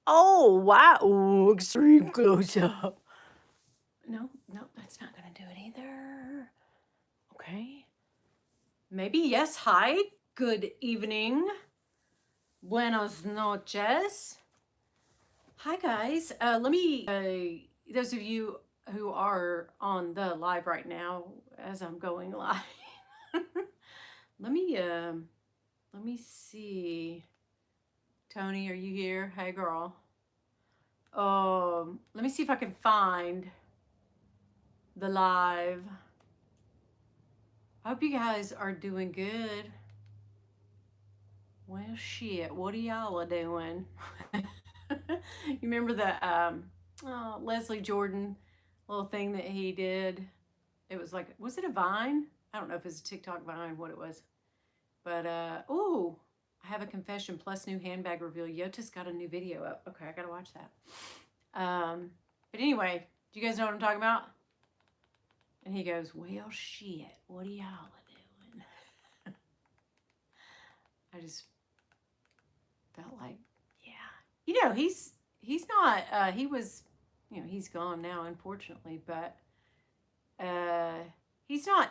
Oh, wow. Ooh, extreme close up. No, no, that's not gonna do it either. Okay. Maybe yes. Hi. Good evening. Buenos noches. Hi, guys. Let me, those of you who are on the live right now, as I'm going live, let me see. Tony, are you here? Hey, girl. Let me see if I can find the live. I hope you guys are doing good. Well, shit, what are y'all doing? You remember the Leslie Jordan little thing that he did? It was like, was it a Vine? I don't know if it's a TikTok Vine, what it was. But, ooh, I have a confession plus new handbag reveal. Yota's got a new video up. Okay, I gotta watch that. But anyway, do you guys know what I'm talking about? And he goes, well, shit, what are y'all doing? I just felt like, yeah. You know, he's not, he was, you know, he's gone now, unfortunately, but he's not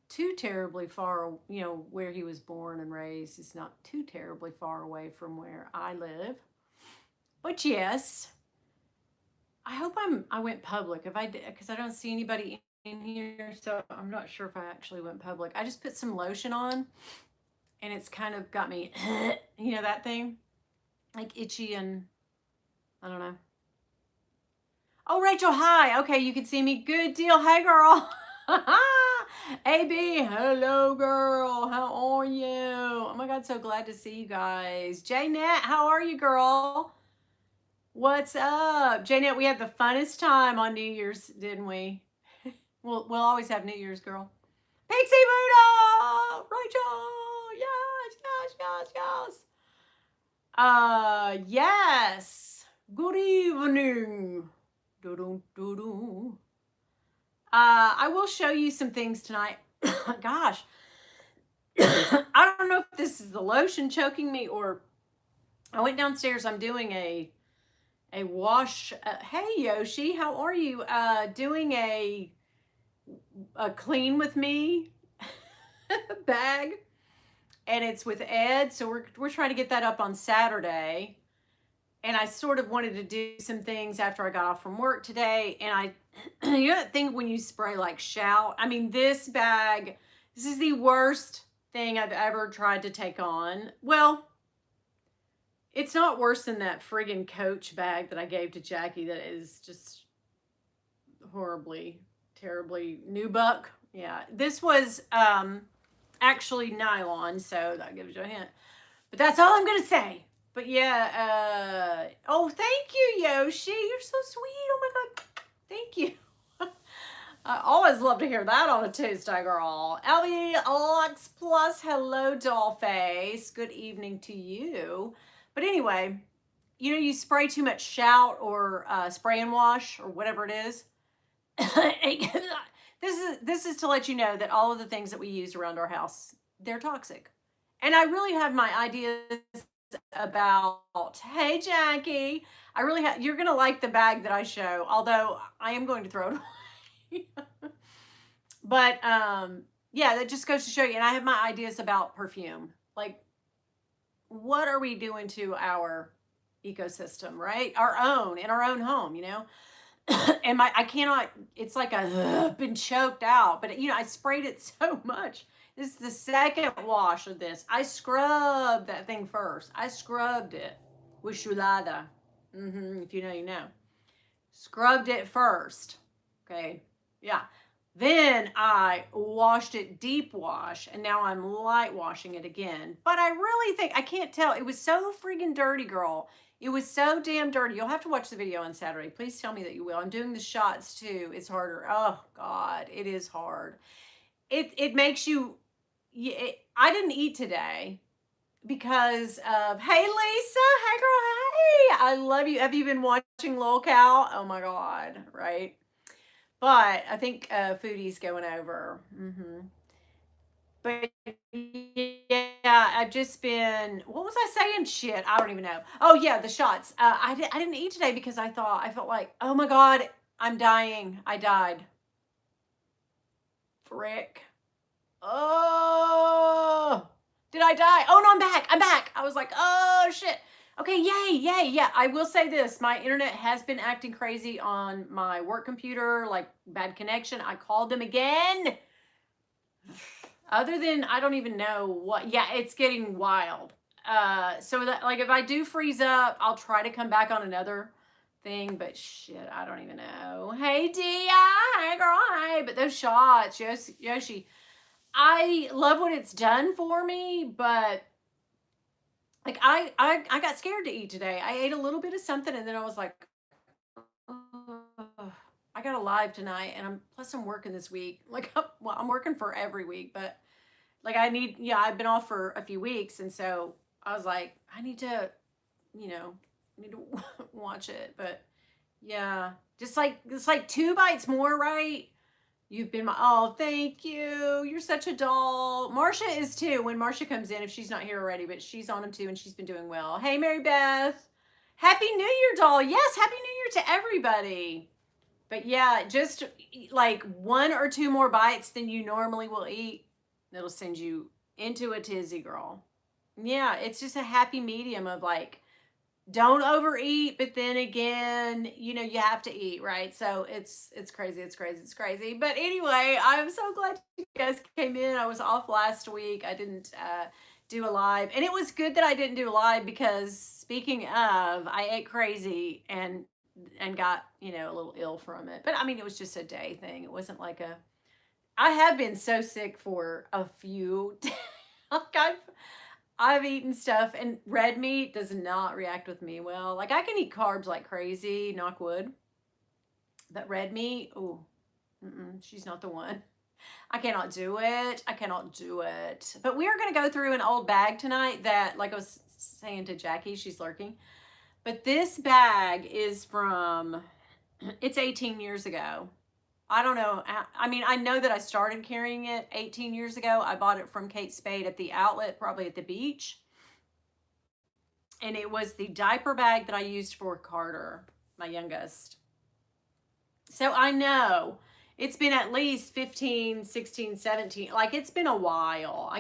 too terribly far, you know, where he was born and raised is not too terribly far away from where I live. But yes, I hope I went public. If I did, because I don't see anybody in here, so I'm not sure if I actually went public. I just put some lotion on, and it's kind of got me, you know, that thing, like itchy and I don't know. Oh, Rachel, hi. Okay, you can see me. Good deal. Hey, girl. AB, hello, girl. How are you? Oh my God, so glad to see you guys. Jaynette, how are you, girl? What's up? Jaynette, we had the funnest time on New Year's, didn't we? We'll always have New Year's, girl. Pixie Buddha! Rachel! Yes, yes, yes, yes. Yes. Good evening. Do-do-do-do. I will show you some things tonight. Gosh. I don't know if this is the lotion choking me or I went downstairs. I'm doing a wash. Hey, Yoshi, how are you? Doing a clean with me bag. And it's with Ed. So we're trying to get that up on Saturday. And I sort of wanted to do some things after I got off from work today. And I, you know that thing when you spray like Shout? I mean, this bag, this is the worst thing I've ever tried to take on. Well, it's not worse than that friggin' Coach bag that I gave to Jackie that is just horribly, terribly nubuck. Yeah, this was actually nylon, so that gives you a hint. But that's all I'm going to say. But yeah, oh, thank you, Yoshi. You're so sweet. Oh my God. Thank you. I always love to hear that on a Tuesday, girl. Ellie Lux Plus, hello, Dollface. Good evening to you. But anyway, you know, you spray too much Shout or spray and wash or whatever it is. This is to let you know that all of the things that we use around our house, they're toxic. And I really have my ideas about, hey, Jackie, I really have, you're going to like the bag that I show, although I am going to throw it away. But yeah, that just goes to show you. And I have my ideas about perfume. Like, what are we doing to our ecosystem, right? Our own, in our own home, you know? And I cannot, it's like a been choked out, but you know, I sprayed it so much. This is the second wash of this. I scrubbed that thing first. I scrubbed it with chulada. If you know, you know. Scrubbed it first. Okay. Yeah. Then I washed it deep wash, and now I'm light washing it again. But I really think, I can't tell. It was so freaking dirty, girl. It was so damn dirty. You'll have to watch the video on Saturday. Please tell me that you will. I'm doing the shots too. It's harder. Oh God, it is hard. It makes you, I didn't eat today because of, hey Lisa, hey girl, hey, I love you. Have you been watching Lol Cow? Oh my God, right? But I think foodie's going over. But yeah, I've just been, what was I saying? Shit, I don't even know. Oh yeah, the shots. I didn't eat today because I felt like, oh my God, I'm dying. I died. Frick. Oh, did I die? Oh no, I'm back. I'm back. I was like, oh shit. Okay, yay, yay, yeah. I will say this, my internet has been acting crazy on my work computer, like bad connection. I called them again. Other than, I don't even know what, yeah, it's getting wild. So that, like, if I do freeze up, I'll try to come back on another thing, but shit, I don't even know. Hey, Dia, hey girl, hey. But those shots, Yoshi, I love what it's done for me, but like I got scared to eat today. I ate a little bit of something and then I was like, "Ugh, I got a live tonight and I'm working this week. Like, well, I'm working for every week, but like yeah, I've been off for a few weeks. And so I was like, I need to, you know, need to watch it. But yeah, just like, it's like 2 bites more, right? You've been oh, thank you. You're such a doll. Marcia is too. When Marcia comes in, if she's not here already, but she's on them too, and she's been doing well. Hey, Mary Beth. Happy New Year, doll. Yes, Happy New Year to everybody. But yeah, just like 1 or 2 more bites than you normally will eat, that'll send you into a tizzy, girl. Yeah, it's just a happy medium of like, don't overeat, but then again, you have to eat, right? So it's crazy, it's crazy, it's crazy. But anyway, I'm so glad you guys came in. I was off last week. I didn't do a live, and it was good that I didn't do a live because speaking of, I ate crazy and got a little ill from it. But I mean, it was just a day thing. It wasn't like a. I have been so sick for a few. Like I've eaten stuff, and red meat does not react with me well. Like I can eat carbs like crazy, knock wood, but red meat, oh, she's not the one. I cannot do it. I cannot do it. But we are going to go through an old bag tonight that, like I was saying to Jackie, she's lurking. But this bag is from, it's 18 years ago. I don't know. I mean, I know that I started carrying it 18 years ago. I bought it from Kate Spade at the outlet, probably at the beach. And it was the diaper bag that I used for Carter, my youngest. So I know it's been at least 15, 16, 17. Like it's been a while.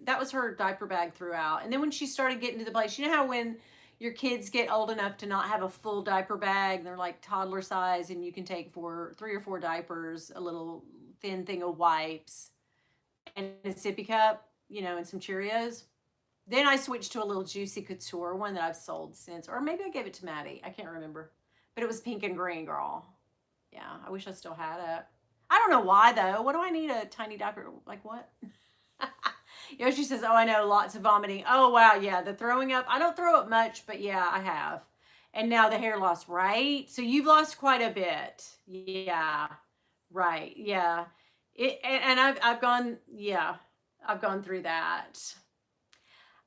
That was her diaper bag throughout. And then when she started getting to the place, you know how when your kids get old enough to not have a full diaper bag, they're like toddler size and you can take 3 or 4 diapers, a little thin thing of wipes, and a sippy cup, and some Cheerios. Then I switched to a little Juicy Couture one that I've sold since, or maybe I gave it to Maddie. I can't remember, but it was pink and green, girl. Yeah, I wish I still had it. I don't know why though. What do I need a tiny diaper? Like what? Yoshi says, oh, I know, lots of vomiting. Oh, wow, yeah, the throwing up. I don't throw up much, but yeah, I have. And now the hair loss, right? So you've lost quite a bit. Yeah, right, yeah. And I've gone, yeah, I've gone through that.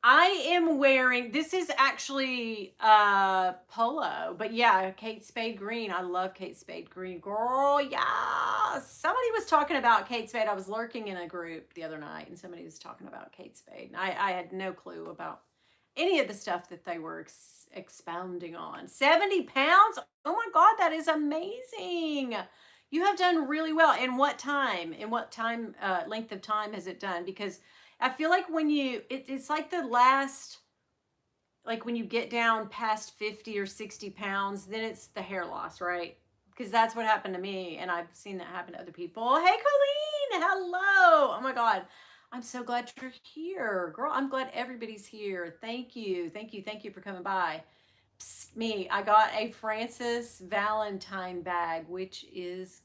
I am wearing, this is actually polo, but yeah, Kate Spade green. I love Kate Spade green. Girl, yeah. Somebody was talking about Kate Spade. I was lurking in a group the other night and somebody was talking about Kate Spade. And I had no clue about any of the stuff that they were expounding on. 70 pounds? Oh my God, that is amazing. You have done really well. In what time? Length of time has it done? Because I feel like when it's like the last, like when you get down past 50 or 60 pounds, then it's the hair loss, right? Because that's what happened to me. And I've seen that happen to other people. Hey, Colleen, hello. Oh my God. I'm so glad you're here. Girl, I'm glad everybody's here. Thank you. Thank you. Thank you for coming by. Psst, me, I got a Frances Valentine bag, which is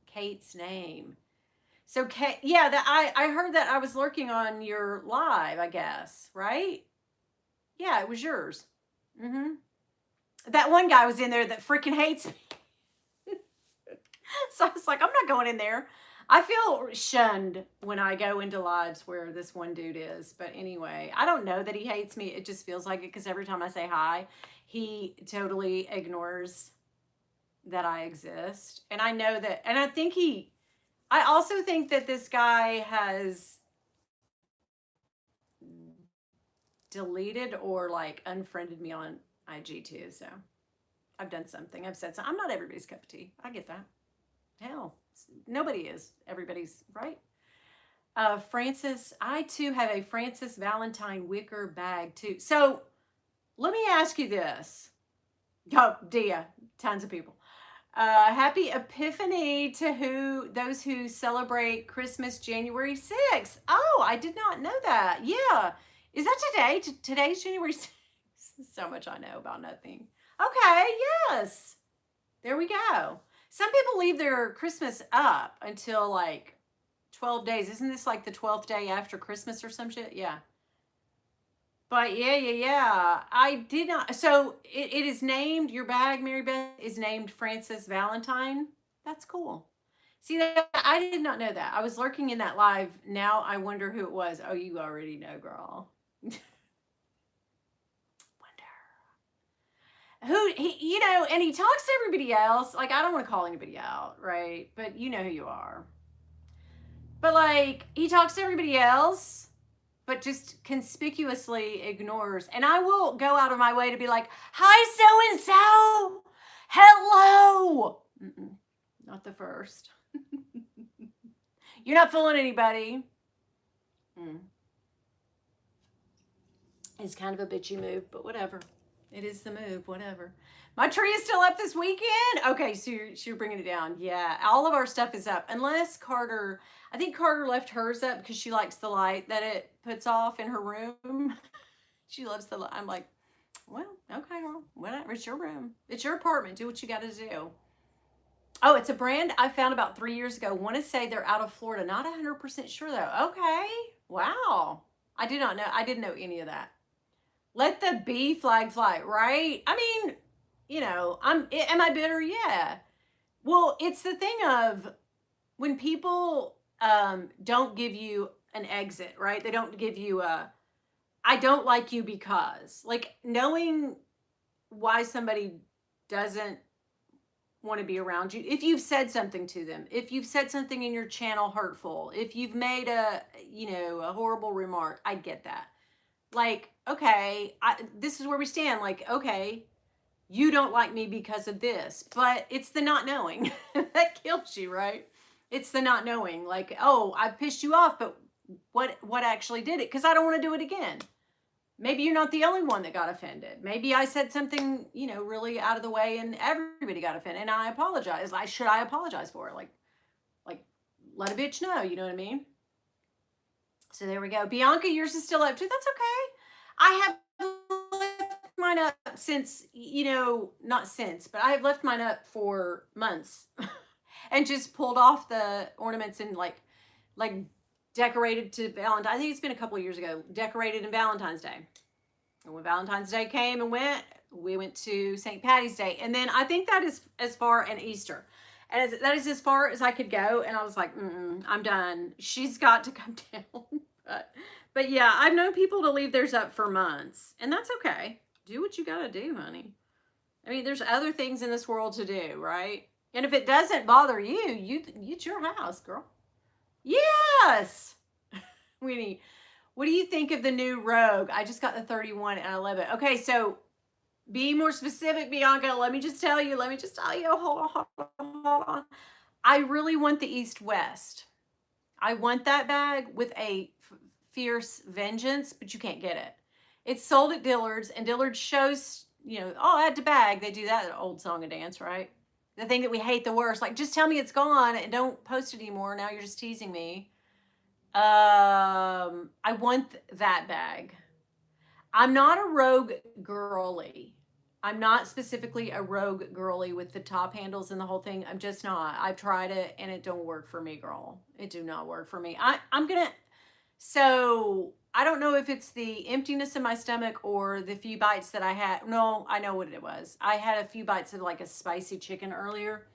Kate's name. So, Kate, yeah, I heard that. I was lurking on your live, I guess, right? Yeah, it was yours. That one guy was in there that freaking hates me. So I was like, I'm not going in there. I feel shunned when I go into lives where this one dude is. But anyway, I don't know that he hates me. It just feels like it because every time I say hi, he totally ignores that I exist. And I know that, and I also think that this guy has deleted or like unfriended me on IG too. So I've done something. I've said something. I'm not everybody's cup of tea. I get that. Hell, nobody is. Everybody's right. Francis, I too have a Francis Valentine wicker bag too. So let me ask you this. Oh, Dia, tons of people. Happy Epiphany to those who celebrate Christmas January 6th. Oh, I did not know that. Yeah. Is that today? Today's January 6th. So much I know about nothing. Okay, yes. There we go. Some people leave their Christmas up until like 12 days. Isn't this like the 12th day after Christmas or some shit? Yeah. But yeah. I did not. So it is named, your bag, Mary Beth, is named Francis Valentine. That's cool. See, that I did not know that. I was lurking in that live. Now I wonder who it was. Oh, you already know, girl. Who he, and he talks to everybody else. Like, I don't want to call anybody out, right? But you know who you are. But like, he talks to everybody else, but just conspicuously ignores. And I will go out of my way to be like, hi, so and so. Hello. Not the first. You're not fooling anybody. It's kind of a bitchy move, but whatever. It is the move, whatever. My tree is still up this weekend. Okay, so you're bringing it down. Yeah, all of our stuff is up. Unless Carter, I think Carter left hers up because she likes the light that it puts off in her room. She loves the light. I'm like, well, okay, girl, whatever. It's your room. It's your apartment. Do what you got to do. Oh, it's a brand I found about 3 years ago. Want to say they're out of Florida. Not 100% sure, though. Okay. Wow. I did not know. I didn't know any of that. Let the B flag fly, right? I mean, am I bitter? Yeah. Well, it's the thing of when people don't give you an exit, right? They don't give you I don't like you because, like, knowing why somebody doesn't want to be around you. If you've said something to them, if you've said something in your channel hurtful, if you've made a horrible remark, I get that. Like, okay, this is where we stand. Like, okay, you don't like me because of this, but it's the not knowing that kills you, right? It's the not knowing. Like, oh, I pissed you off, but what actually did it? Because I don't want to do it again. Maybe you're not the only one that got offended. Maybe I said something, really out of the way and everybody got offended, and I apologize. Should I apologize for it? Like, let a bitch know, you know what I mean? So there we go. Bianca, yours is still up too. That's okay. I have left mine up since, not since, but I have left mine up for months and just pulled off the ornaments and like decorated to Valentine's. I think it's been a couple of years ago, decorated in Valentine's Day. And when Valentine's Day came and went, we went to St. Patty's Day. And then I think that is as far, and Easter. And that is as far as I could go. And I was like, I'm done. She's got to come down. But yeah, I've known people to leave theirs up for months. And that's okay. Do what you got to do, honey. I mean, there's other things in this world to do, right? And if it doesn't bother you, it's your house, girl. Yes! Winnie, what do you think of the new Rogue? I just got the 31 and I love it. Okay, so be more specific, Bianca. Let me just tell you. Hold on. I really want the East-West. I want that bag with a fierce vengeance, but you can't get it. It's sold at Dillard's, and Dillard's shows, add to bag. They do that old song and dance, right? The thing that we hate the worst. Like, just tell me it's gone and don't post it anymore. Now you're just teasing me. I want that bag. I'm not a rogue girly. I'm not specifically a rogue girly with the top handles and the whole thing. I'm just not. I've tried it and it don't work for me, girl. It do not work for me. So I don't know if it's the emptiness in my stomach or the few bites that I had. No, I know what it was. I had a few bites of like a spicy chicken earlier.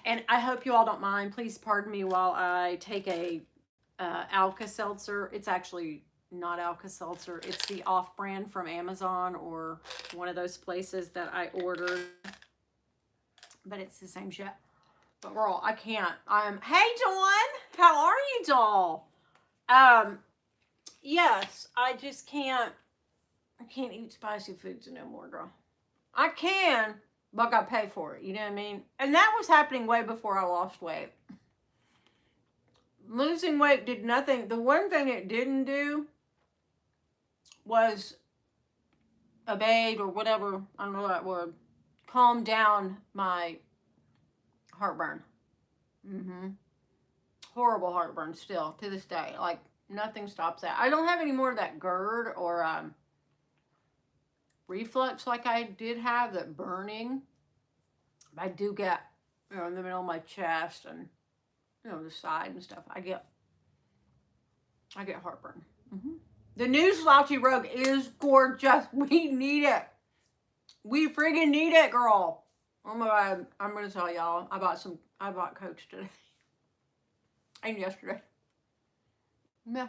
And I hope you all don't mind. Please pardon me while I take a Alka-Seltzer. It's actually not Alka-Seltzer. It's the off-brand from Amazon or one of those places that I ordered. But it's the same shit. But girl, I can't. Hey, Dawn. How are you, doll? yes, I just can't. I can't eat spicy foods no more, girl. I can, but I gotta pay for it. You know what I mean? And that was happening way before I lost weight. Losing weight did nothing. The one thing it didn't do was abate or whatever, I don't know that word, calm down my heartburn. Horrible heartburn still to this day. Like, nothing stops that. I don't have any more of that GERD or reflux like I did have, that burning. I do get, in the middle of my chest and, the side and stuff. I get heartburn. The new Slouchy Rogue is gorgeous. We need it. We friggin' need it, girl. Oh my God. I'm going to tell y'all. I bought Coach today. And yesterday. Yeah.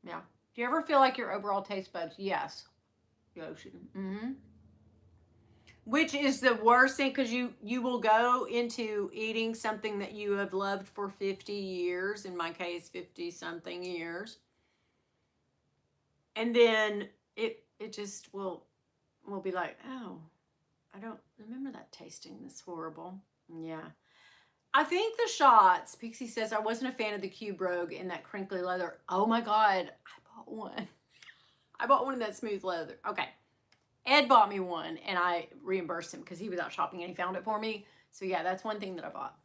Yeah. Do you ever feel like your overall taste buds? Yes. Yoshi. Which is the worst thing, because you will go into eating something that you have loved for 50 years, in my case 50 something years, and then it just will be like, oh, I don't remember that tasting this horrible. Yeah. I think the shots, Pixie says, I wasn't a fan of the Cube Rogue in that crinkly leather. Oh my God, I bought one. I bought one in that smooth leather. Okay. Ed bought me one, and I reimbursed him because he was out shopping and he found it for me. So yeah, that's one thing that I bought.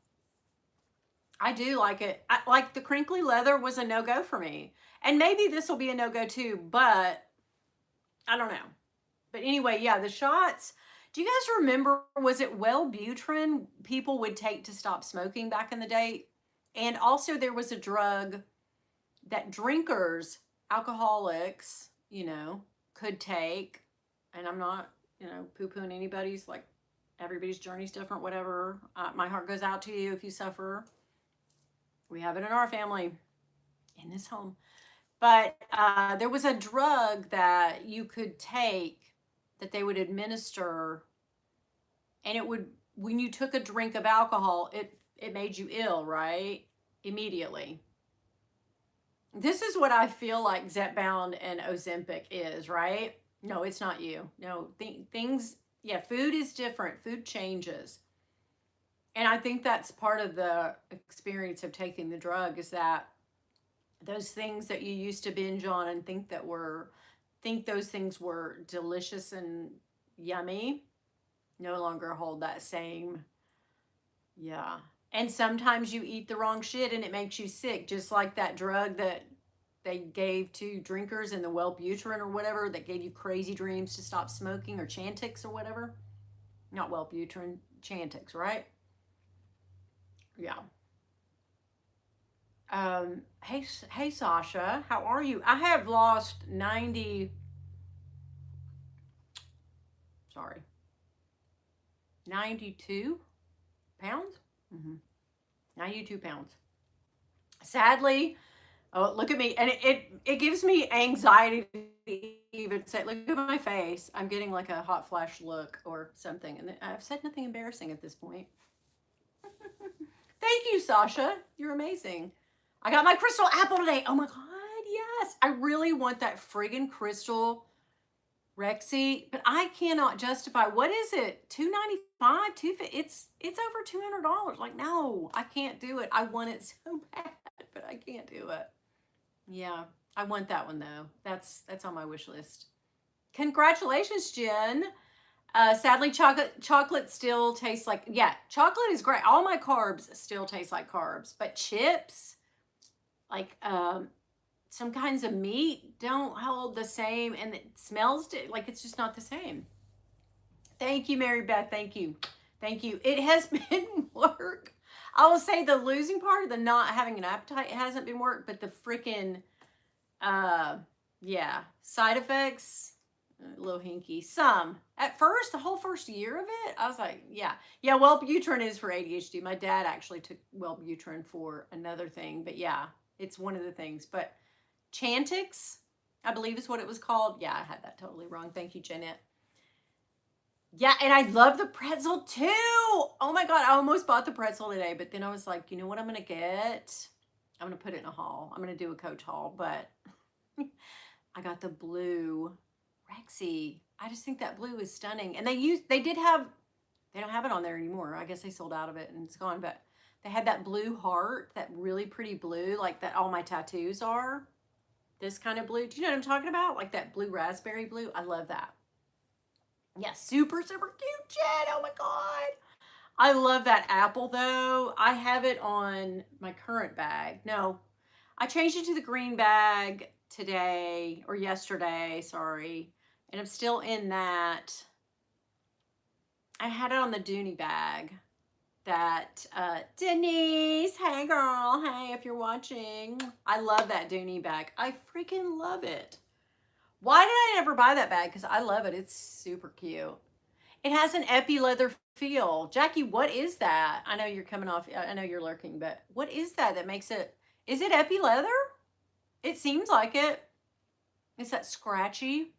I do like it. Like the crinkly leather was a no-go for me. And maybe this will be a no-go too, but I don't know. But anyway, yeah, the shots. Do you guys remember, was it Wellbutrin people would take to stop smoking back in the day? And also there was a drug that drinkers, alcoholics, could take. And I'm not, poo-pooing anybody's, like, everybody's journey's different, whatever. My heart goes out to you if you suffer. We have it in our family, in this home. But there was a drug that you could take that they would administer, and it would, when you took a drink of alcohol, it made you ill, right? Immediately. This is what I feel like Zepbound and Ozempic is, right? No, it's not you. No, things, yeah, food is different. Food changes. And I think that's part of the experience of taking the drug, is that those things that you used to binge on and think those things were delicious and yummy, no longer hold that same, yeah. And sometimes you eat the wrong shit and it makes you sick, just like that drug that they gave to drinkers in the Wellbutrin or whatever, that gave you crazy dreams to stop smoking, or Chantix or whatever. Not Wellbutrin, Chantix, right? Yeah. Hey Sasha, how are you? I have lost 92 pounds. 92 pounds. Sadly, oh, look at me. And it gives me anxiety to even say, look at my face. I'm getting like a hot flash look or something. And I've said nothing embarrassing at this point. Thank you, Sasha. You're amazing. I got my crystal apple today. Oh my God, yes. I really want that friggin' crystal Rexy, but I cannot justify. What is it? $295, $250. It's over $200. Like, no, I can't do it. I want it so bad, but I can't do it. Yeah, I want that one though. That's on my wish list. Congratulations, Jen. Sadly, chocolate still tastes like, yeah, chocolate is great. All my carbs still taste like carbs, but chips, like some kinds of meat, don't hold the same, and it smells like it's just not the same. Thank you, Mary Beth. Thank you. Thank you. It has been work. I will say the losing part of the not having an appetite hasn't been work, but the freaking, yeah, side effects, a little hinky. Some. At first, the whole first year of it, I was like, yeah. Yeah, Wellbutrin is for ADHD. My dad actually took Wellbutrin for another thing, but yeah, it's one of the things. But Chantix, I believe is what it was called. Yeah, I had that totally wrong. Thank you, Jeanette. Yeah, and I love the pretzel too. Oh my God, I almost bought the pretzel today, but then I was like, you know what I'm going to get? I'm going to put it in a haul. I'm going to do a Coach haul, but I got the blue Rexy. I just think that blue is stunning. And they don't have it on there anymore. I guess they sold out of it and it's gone, but they had that blue heart, that really pretty blue, like that all my tattoos are. This kind of blue. Do you know what I'm talking about? Like that blue raspberry blue. I love that. Yeah, super, super cute, Jen. Oh my God. I love that apple though. I have it on my current bag. No, I changed it to the green bag today or yesterday, sorry. And I'm still in that. I had it on the Dooney bag that Denise, hey girl, hey, if you're watching. I love that Dooney bag. I freaking love it. Why did I never buy that bag? Because I love it. It's super cute. It has an epi leather feel. Jackie, what is that? I know you're coming off, I know you're lurking, but what is that that makes it, is it epi leather? It seems like it. Is that scratchy?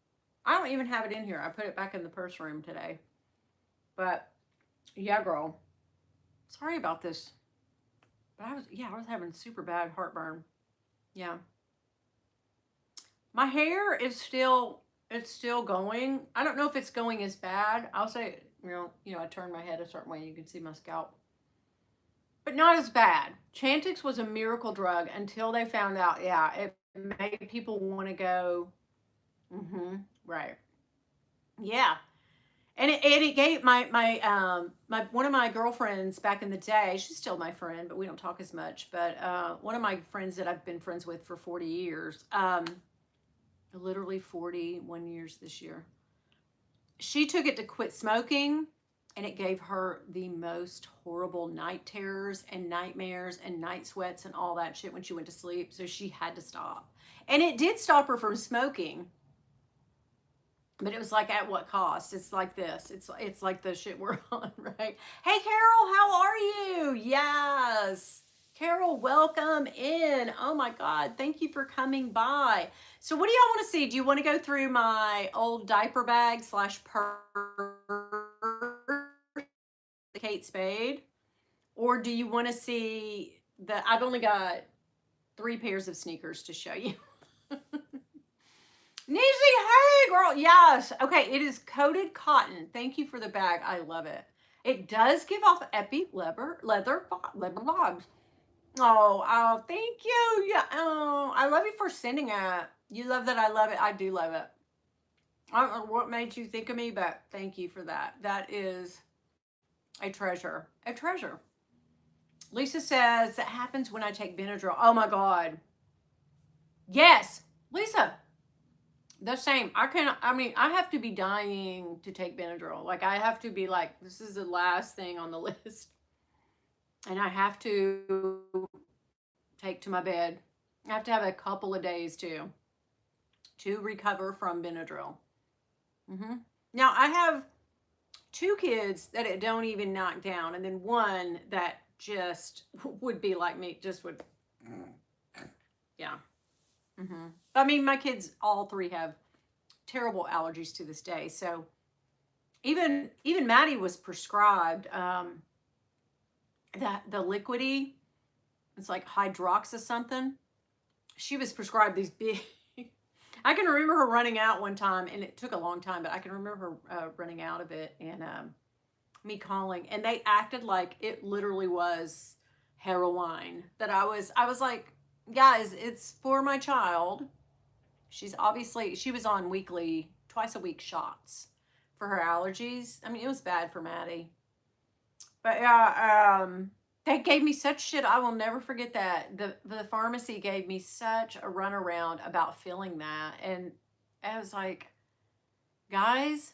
I don't even have it in here. I put it back in the purse room today. But yeah, girl. Sorry about this. But I was having super bad heartburn. Yeah. My hair is still, it's still going. I don't know if it's going as bad. I'll say, I turn my head a certain way and you can see my scalp. But not as bad. Chantix was a miracle drug until they found out, yeah, it made people want to go, right. Yeah. And it gave my one of my girlfriends back in the day, she's still my friend, but we don't talk as much. But one of my friends that I've been friends with for 40 years, literally 41 years this year, she took it to quit smoking, and it gave her the most horrible night terrors and nightmares and night sweats and all that shit when she went to sleep. So she had to stop. And it did stop her from smoking. But it was like, at what cost? It's like this. It's like the shit we're on, right? Hey, Carol, how are you? Yes. Carol, welcome in. Oh my God. Thank you for coming by. So what do y'all want to see? Do you want to go through my old diaper bag / purse, Kate Spade? Or do you want to see I've only got 3 pairs of sneakers to show you. Nisi, hey girl, yes. Okay, it is coated cotton. Thank you for the bag. I love it. It does give off epi leather bobs. Oh, thank you. Yeah, oh, I love you for sending it. You love that I love it. I do love it. I don't know what made you think of me, but thank you for that. That is a treasure. A treasure. Lisa says that happens when I take Benadryl. Oh my God. Yes, Lisa. The same. I have to be dying to take Benadryl. Like, I have to be like, this is the last thing on the list. And I have to take to my bed. I have to have a couple of days to recover from Benadryl. Now, I have 2 kids that it don't even knock down, and then one that just would be like me, just would, yeah. I mean, my kids, all 3 have terrible allergies to this day. So even Maddie was prescribed that the liquidy, it's like hydroxa something. She was prescribed these big. I can remember her running out one time, and it took a long time, but I can remember her running out of it, and me calling, and they acted like it literally was heroin. That I was like, guys, it's for my child. She was on weekly, twice a week shots for her allergies. I mean, it was bad for Maddie. But yeah, they gave me such shit. I will never forget that. The pharmacy gave me such a runaround about feeling that. And I was like, guys,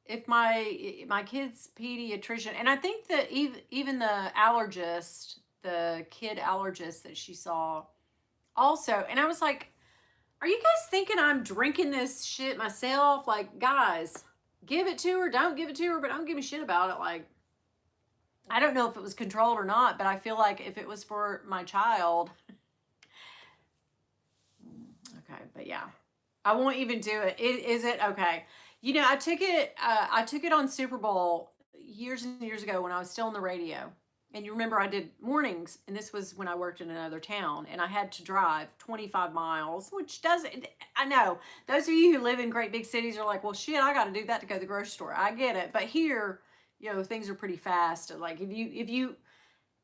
if my kid's pediatrician, and I think that even the allergist, the kid allergist that she saw also, and I was like, are you guys thinking I'm drinking this shit myself? Like, guys, give it to her, don't give it to her, but don't give me shit about it. Like, I don't know if it was controlled or not, but I feel like if it was for my child, okay, but yeah, I won't even do it. Is it okay? I took it on Super Bowl years and years ago when I was still on the radio. And you remember I did mornings, and this was when I worked in another town, and I had to drive 25 miles, which doesn't, I know, those of you who live in great big cities are like, well, shit, I got to do that to go to the grocery store. I get it. But here, you know, things are pretty fast. Like if you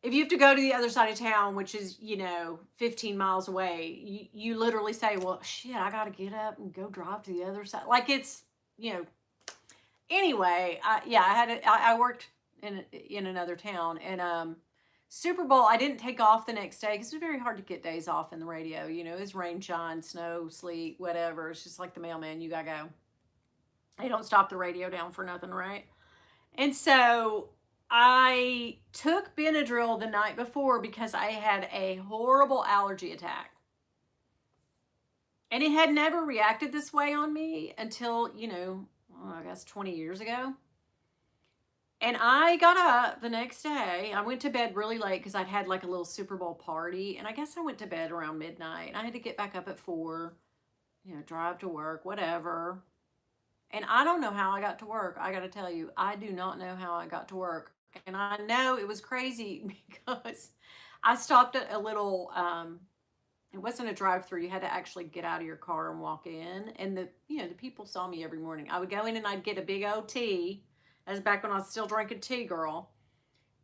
have to go to the other side of town, which is, you know, 15 miles away, you literally say, well, shit, I got to get up and go drive to the other side. Like it's, you know, anyway, I worked in another town, and Super Bowl, I didn't take off the next day because it's very hard to get days off in the radio. You know, it's rain, shine, snow, sleet, whatever. It's just like the mailman. You got to go. They don't stop the radio down for nothing, right? And so I took Benadryl the night before because I had a horrible allergy attack. And it had never reacted this way on me until, you know, I guess 20 years ago. And I got up the next day. I went to bed really late because I'd had like a little Super Bowl party. And I guess I went to bed around midnight. I had to get back up at 4, you know, drive to work, whatever. And I don't know how I got to work. I got to tell you, I do not know how I got to work. And I know it was crazy because I stopped at a little, it wasn't a drive-through. You had to actually get out of your car and walk in. And the people saw me every morning. I would go in and I'd get a big old tea. That was back when I was still drinking tea, girl.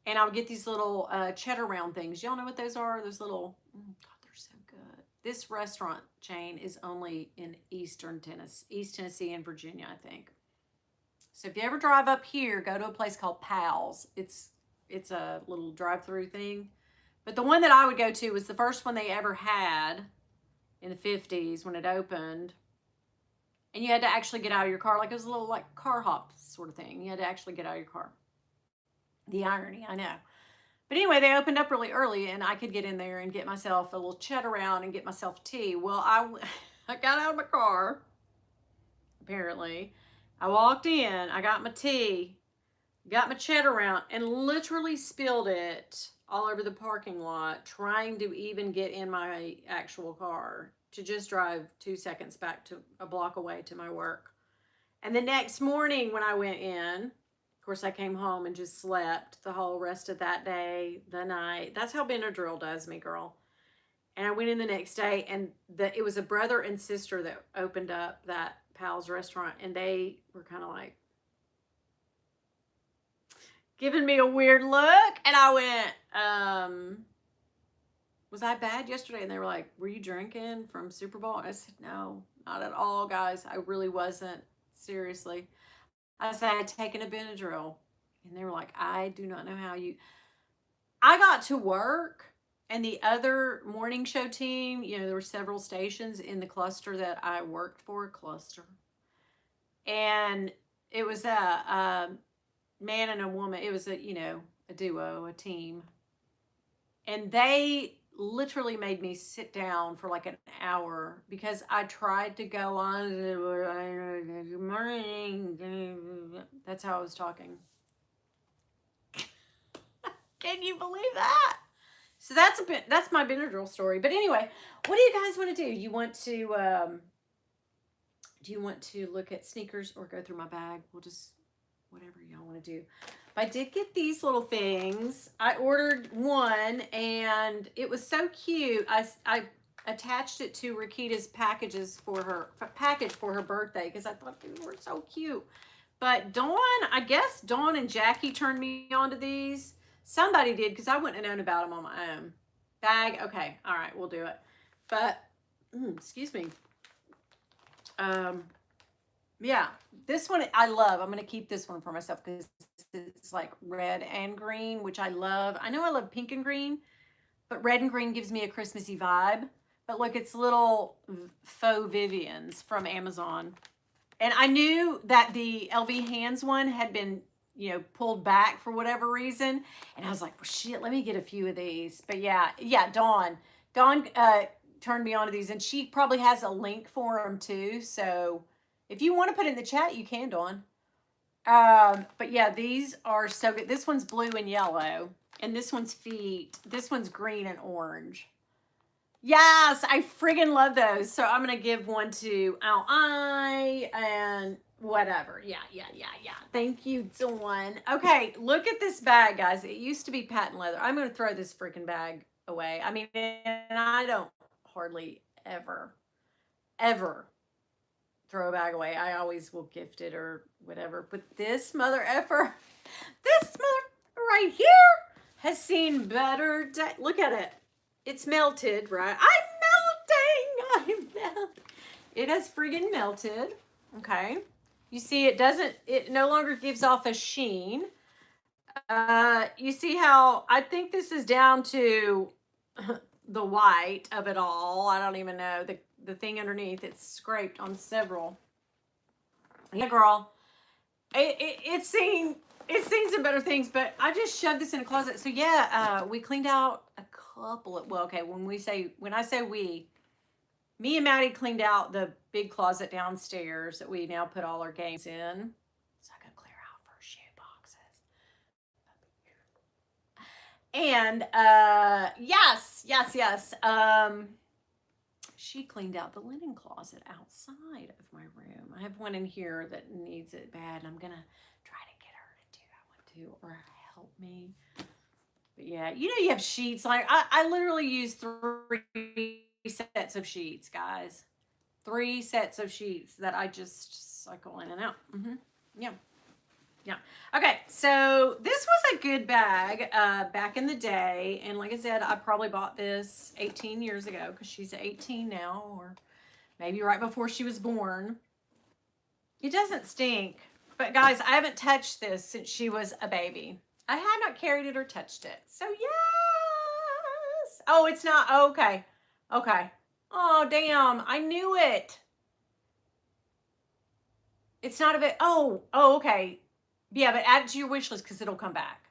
And I would get these little cheddar round things. Y'all know what those are? Those little, God, they're so good. This restaurant chain is only in East Tennessee and Virginia, I think. So if you ever drive up here, go to a place called Pal's. It's a little drive-through thing. But the one that I would go to was the first one they ever had in the 50s when it opened. And you had to actually get out of your car. Like it was a little like car hop sort of thing. You had to actually get out of your car. The irony, I know. But anyway, they opened up really early and I could get in there and get myself a little chat around and get myself tea. Well, I got out of my car, apparently. I walked in, I got my tea, got my chat around, and literally spilled it all over the parking lot, trying to even get in my actual car to just drive 2 seconds back to a block away to my work. And the next morning when I went in, of course, I came home and just slept the whole rest of that day, the night. That's how Benadryl does me, girl. And I went in the next day, and it was a brother and sister that opened up that Pal's restaurant, and they were kind of like giving me a weird look. And I went, was I bad yesterday? And they were like, were you drinking from Super Bowl? And I said, no, not at all, guys. I really wasn't. Seriously. I said I had taken a Benadryl. And they were like, I do not know how you... I got to work, and the other morning show team, you know, there were several stations in the cluster that I worked for, and it was a man and a woman. It was a duo, a team. And they literally made me sit down for like an hour because I tried to go on. Good morning. That's how I was talking. Can you believe that? So that's my Benadryl story. But anyway, what do you guys want to do? You want to do you want to look at sneakers or go through my bag? We'll just whatever y'all want to do. But I did get these little things. I ordered one and it was so cute. I attached it to Rakita's package for her birthday because I thought they were so cute. But I guess Dawn and Jackie turned me on to these. Somebody did because I wouldn't have known about them on my own. Bag, okay, all right, we'll do it. But, excuse me. Yeah, this one I love. I'm going to keep this one for myself because it's like red and green, which I love. I know I love pink and green, but red and green gives me a Christmassy vibe. But look, it's little faux Vivians from Amazon. And I knew that the LV Hands one had been, pulled back for whatever reason. And I was like, well, shit, let me get a few of these. But yeah, Dawn turned me on to these, and she probably has a link for them too. So if you want to put it in the chat, you can, Dawn. But yeah, these are so good. This one's blue and yellow, and this one's feet. This one's green and orange. Yes, I friggin' love those. So I'm going to give one to I, and whatever. Yeah. Thank you, Dawn. Okay, look at this bag, guys. It used to be patent leather. I'm going to throw this freaking bag away. I mean, and I don't hardly ever throw a bag away. I always will gift it or whatever. But this mother effer, this mother right here has seen better day. Look at it. It's melted, right? I'm melting. It has friggin' melted. Okay. You see, it no longer gives off a sheen. You see how, I think this is down to the white of it all. I don't even know. The thing underneath, it's scraped on several. Yeah, girl. It's seen some better things, but I just shoved this in a closet. So yeah, we cleaned out a couple of, well, okay, when I say we, me and Maddie cleaned out the big closet downstairs that we now put all our games in. So I gotta clear out for shoe boxes. And yes. She cleaned out the linen closet outside of my room. I have one in here that needs it bad, and I'm gonna try to get her to do that one too, or help me. But yeah, you have sheets. Like I literally use 3 sets of sheets, guys. 3 sets of sheets that I just cycle in and out. Yeah. Okay, so this was a good bag back in the day. And like I said, I probably bought this 18 years ago because she's 18 now, or maybe right before she was born. It doesn't stink. But guys, I haven't touched this since she was a baby. I have not carried it or touched it. So yes. Oh, it's not. Oh, okay. Oh, damn. I knew it. It's not a bit. Oh, okay. Yeah, but add it to your wish list because it'll come back.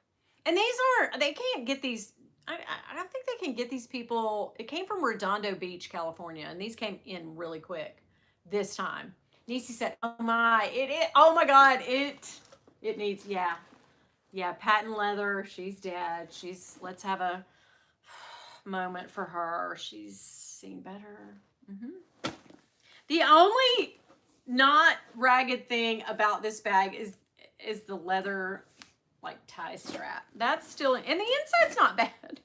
And they can't get these. I don't think they can get these people. It came from Redondo Beach, California, and these came in really quick this time. Niecy said, oh my God, it needs, yeah, patent leather. She's dead. Let's have a moment for her. She's seen better. The only not ragged thing about this bag is the leather like tie strap. That's still, and the inside's not bad.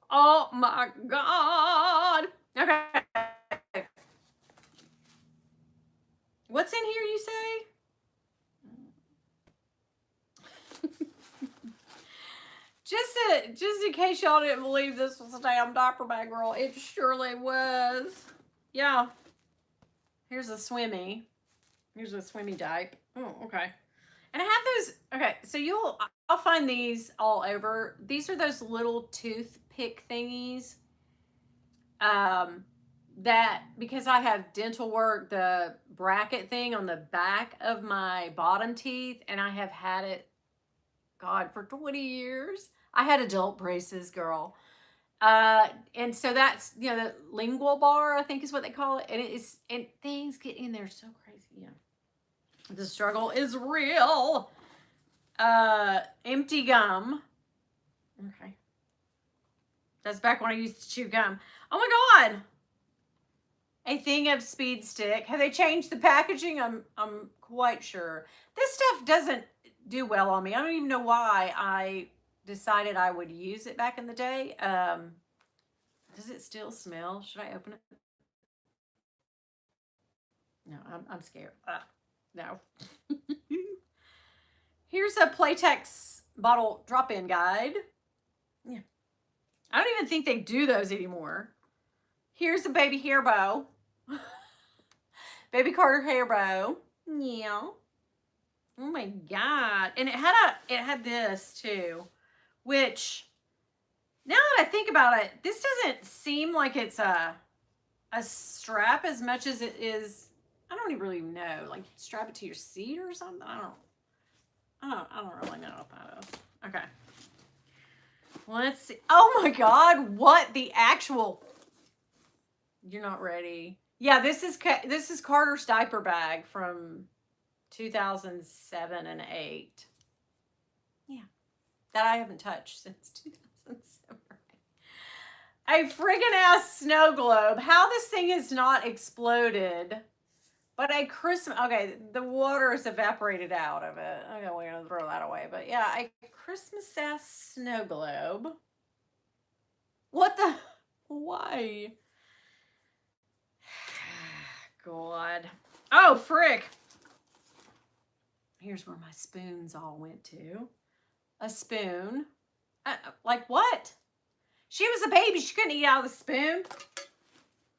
Oh my God. Okay. What's in here, you say? Just in case y'all didn't believe this was a damn diaper bag, girl, it surely was. Yeah. Here's a swimmy. Here's a swimmy diaper. Oh, okay. And I have those, okay, so I'll find these all over. These are those little toothpick thingies. That, because I have dental work, the bracket thing on the back of my bottom teeth, and I have had it, God, for 20 years. I had adult braces, girl. And so that's, the lingual bar, I think is what they call it. And things get in there so crazy. Yeah. The struggle is real. Empty gum. Okay. That's back when I used to chew gum. Oh my God. A thing of speed stick. Have they changed the packaging? I'm quite sure. This stuff doesn't do well on me. I don't even know why I decided I would use it back in the day. Does it still smell? Should I open it? No, I'm scared. No. Here's a Playtex bottle drop-in guide. Yeah. I don't even think they do those anymore. Here's a baby hair bow. Baby Carter hair bow. Yeah. Oh my God. And it had this too, which, now that I think about it, this doesn't seem like it's a strap as much as it is. I don't even really know. Like, strap it to your seat or something. I don't really know what that is. Okay. Let's see. Oh my God. What the actual? You're not ready. Yeah, this is Carter's diaper bag from 2007 and 8. Yeah. That I haven't touched since 2007. A friggin' ass snow globe. How this thing has not exploded But a Christmas, okay, the water is evaporated out of it. Okay, we're gonna throw that away. But yeah, a Christmas sass snow globe. What the? Why? God. Oh, frick. Here's where my spoons all went to. A spoon. Like what? She was a baby. She couldn't eat out of the spoon.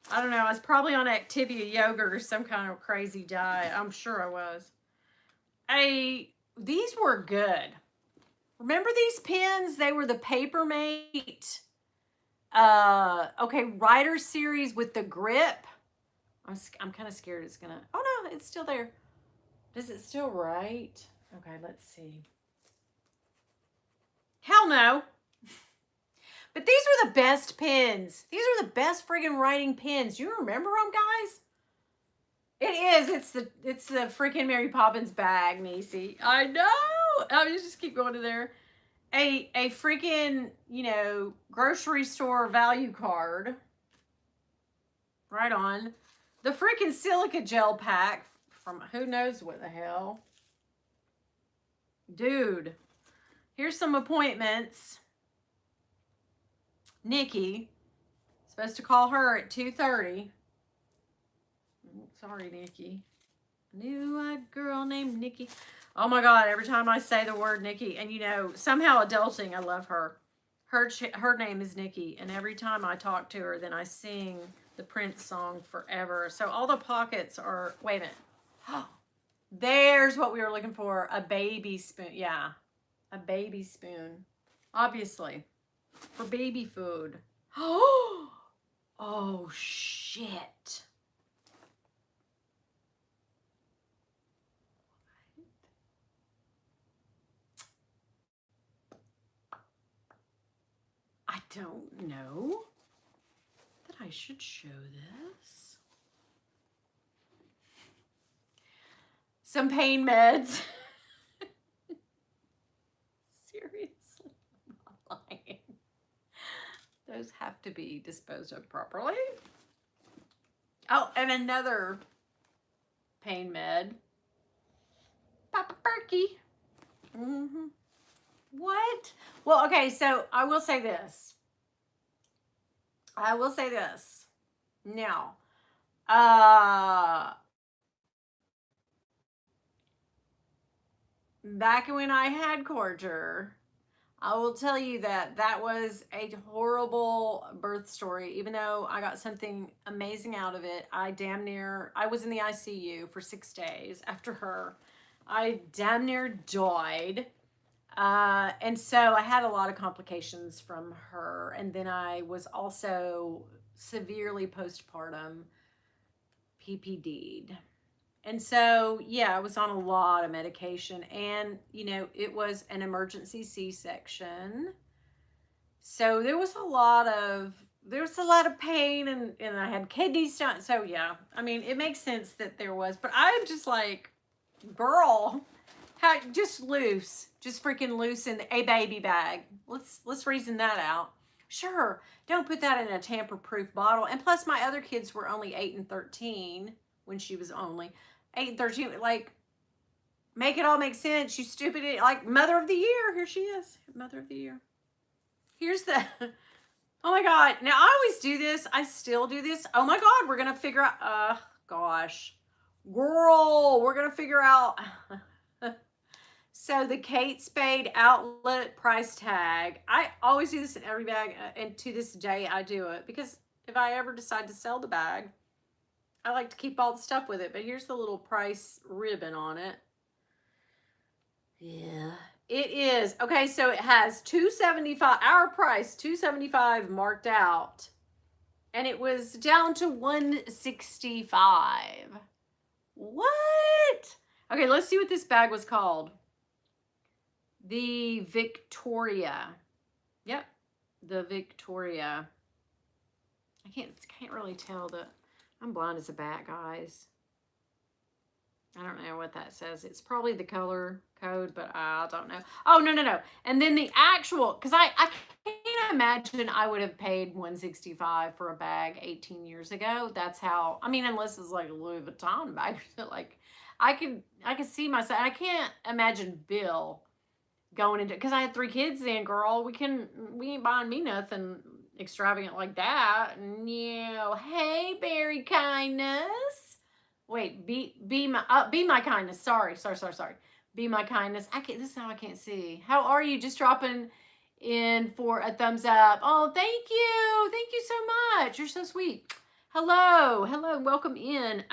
I don't know. I was probably on Activia yogurt or some kind of crazy diet. I'm sure I was. These were good. Remember these pins? They were the Papermate. Okay, Rider series with the grip. I'm kind of scared it's gonna. Oh no, it's still there. Does it still write? Okay, let's see. Hell no. But these were the best pins. These are the best friggin' writing pins. You remember them, guys? It is. It's the freaking Mary Poppins bag, Niecy. I know. I just keep going to there. A freaking, you know, grocery store value card. Right on. The freaking silica gel pack from who knows what the hell. Dude. Here's some appointments. Nikki. Supposed to call her at 2:30. Sorry, Nikki. Knew a girl named Nikki. Oh my God, every time I say the word Nikki, and you know, somehow adulting, I love her. Her name is Nikki, and every time I talk to her, then I sing the Prince song Forever. So all the pockets are, wait a minute. Oh, there's what we were looking for, a baby spoon. Yeah, a baby spoon, obviously, for baby food. Oh, shit. I don't know that I should show this. Some pain meds. Seriously, I'm not lying. Those have to be disposed of properly. Oh, and another pain med. Papa Perky. Mm-hmm. What? Well, okay, so I will say this. Now, back when I had Corger, I will tell you that that was a horrible birth story. Even though I got something amazing out of it, I was in the ICU for 6 days after her. I damn near died. And so I had a lot of complications from her. And then I was also severely postpartum PPD'd. And so, yeah, I was on a lot of medication. And, you know, it was an emergency C-section. So there was a lot of pain, and I had kidney stones. So, yeah, I mean, it makes sense that there was. But I'm just like, girl, just freaking loosen a baby bag. Let's reason that out. Sure, don't put that in a tamper-proof bottle. And plus, my other kids were only 8 and 13 when she was only 8 and 13. Like, make it all make sense. You stupid idiot. Like, Mother of the Year. Here she is. Mother of the Year. Here's the... Oh, my God. Now, I always do this. I still do this. Oh, my God. We're going to figure out... gosh. Girl, we're going to figure out... So the Kate Spade outlet price tag, I always do this in every bag, and to this day I do it, because if I ever decide to sell the bag, I like to keep all the stuff with it. But here's the little price ribbon on it. Yeah, it is. Okay, so it has $275, our price, $275 marked out, and it was down to $165. What? Okay, let's see what this bag was called. The Victoria. Yep, the Victoria. I can't really tell I'm blind as a bat, guys. I don't know what that says. It's probably the color code, but I don't know. Oh, no. And then the actual, because I can't imagine I would have paid $165 for a bag 18 years ago. That's how, I mean, unless it's like a Louis Vuitton bag, like I could see myself. I can't imagine Bill going into, because I had 3 kids then, girl. We ain't buying me nothing extravagant like that. No. Hey, Berry Kindness. Wait, be my kindness. Sorry. Be my kindness. I can't. This is how I can't see. How are you? Just dropping in for a thumbs up. Oh, thank you so much. You're so sweet. Hello, welcome in.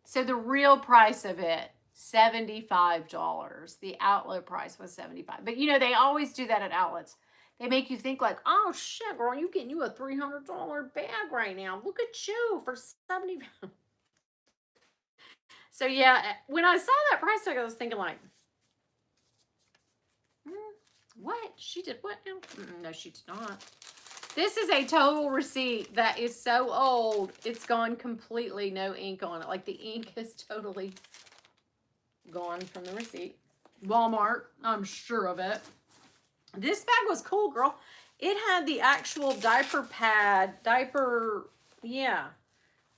So the real price of it, $75. The outlet price was $75. But you know, they always do that at outlets. They make you think like, oh shit, girl, you getting you a $300 bag right now. Look at you for $75. So yeah, when I saw that price tag, I was thinking like, what? She did what now? No, she did not. This is a total receipt that is so old, it's gone completely, no ink on it. Like the ink is totally gone from the receipt. Walmart, I'm sure of it. This bag was cool, girl. It had the actual diaper pad, yeah,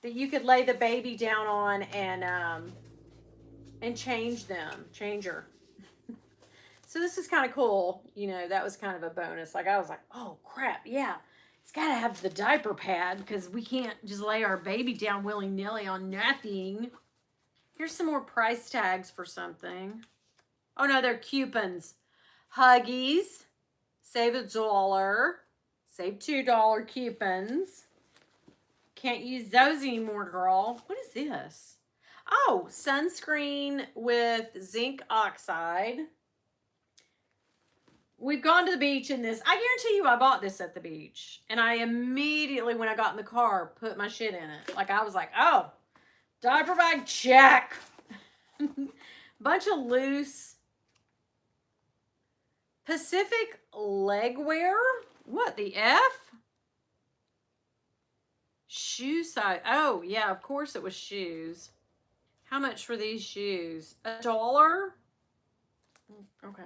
that you could lay the baby down on and change her. So this is kind of cool. You know, that was kind of a bonus. Like I was like, oh crap, yeah. It's got to have the diaper pad because we can't just lay our baby down willy-nilly on nothing. Here's some more price tags for something. Oh no, they're coupons. Huggies, save $1, save $2 coupons. Can't use those anymore, girl. What is this? Oh, sunscreen with zinc oxide. We've gone to the beach in this. I guarantee you I bought this at the beach. And I immediately, when I got in the car, put my shit in it. Like, I was like, oh, diaper bag, check. Bunch of loose Pacific legwear. What, the F? Shoe size. Oh, yeah, of course it was shoes. How much were these shoes? $1? Okay.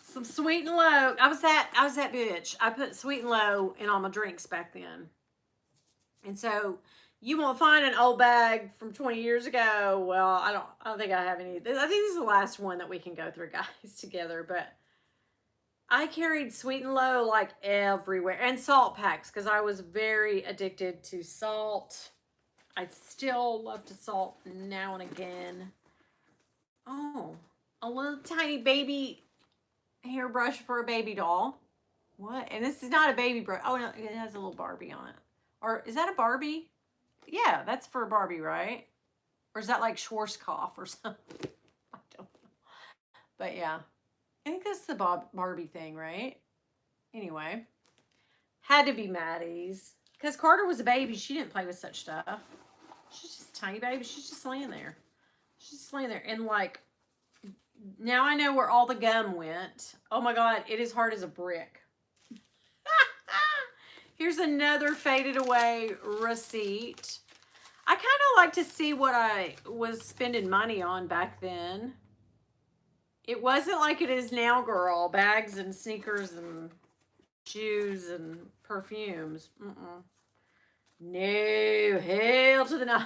Some Sweet and Low. I was that bitch. I put Sweet and Low in all my drinks back then. And so you won't find an old bag from 20 years ago. Well, I don't think I have any. I think this is the last one that we can go through, guys, together. But I carried Sweet and Low like everywhere. And salt packs, because I was very addicted to salt. I still love to salt now and again. Oh, a little tiny baby hairbrush for a baby doll. What? And this is not a baby brush. Oh, no, it has a little Barbie on it. Or is that a Barbie? Yeah, that's for a Barbie, right? Or is that like Schwarzkopf or something? I don't know. But yeah, I think that's the Barbie thing, right? Anyway, had to be Maddie's. Because Carter was a baby. She didn't play with such stuff. She's just a tiny baby. She's just laying there. She's just laying there. And like, now I know where all the gum went. Oh my God, it is hard as a brick. Here's another faded away receipt. I kind of like to see what I was spending money on back then. It wasn't like it is now, girl. Bags and sneakers and shoes and perfumes. No, hell to the no.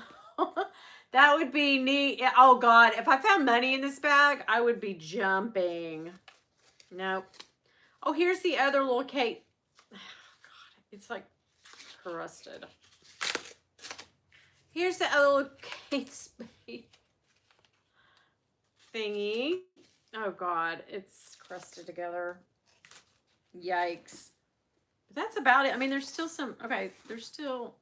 That would be neat. Oh God, if I found money in this bag, I would be jumping. Nope. Oh, here's the other little cake. God, it's like crusted. Here's the other little Kate Spade thingy. Oh God, it's crusted together. Yikes. But that's about it. I mean, there's still some, okay, there's still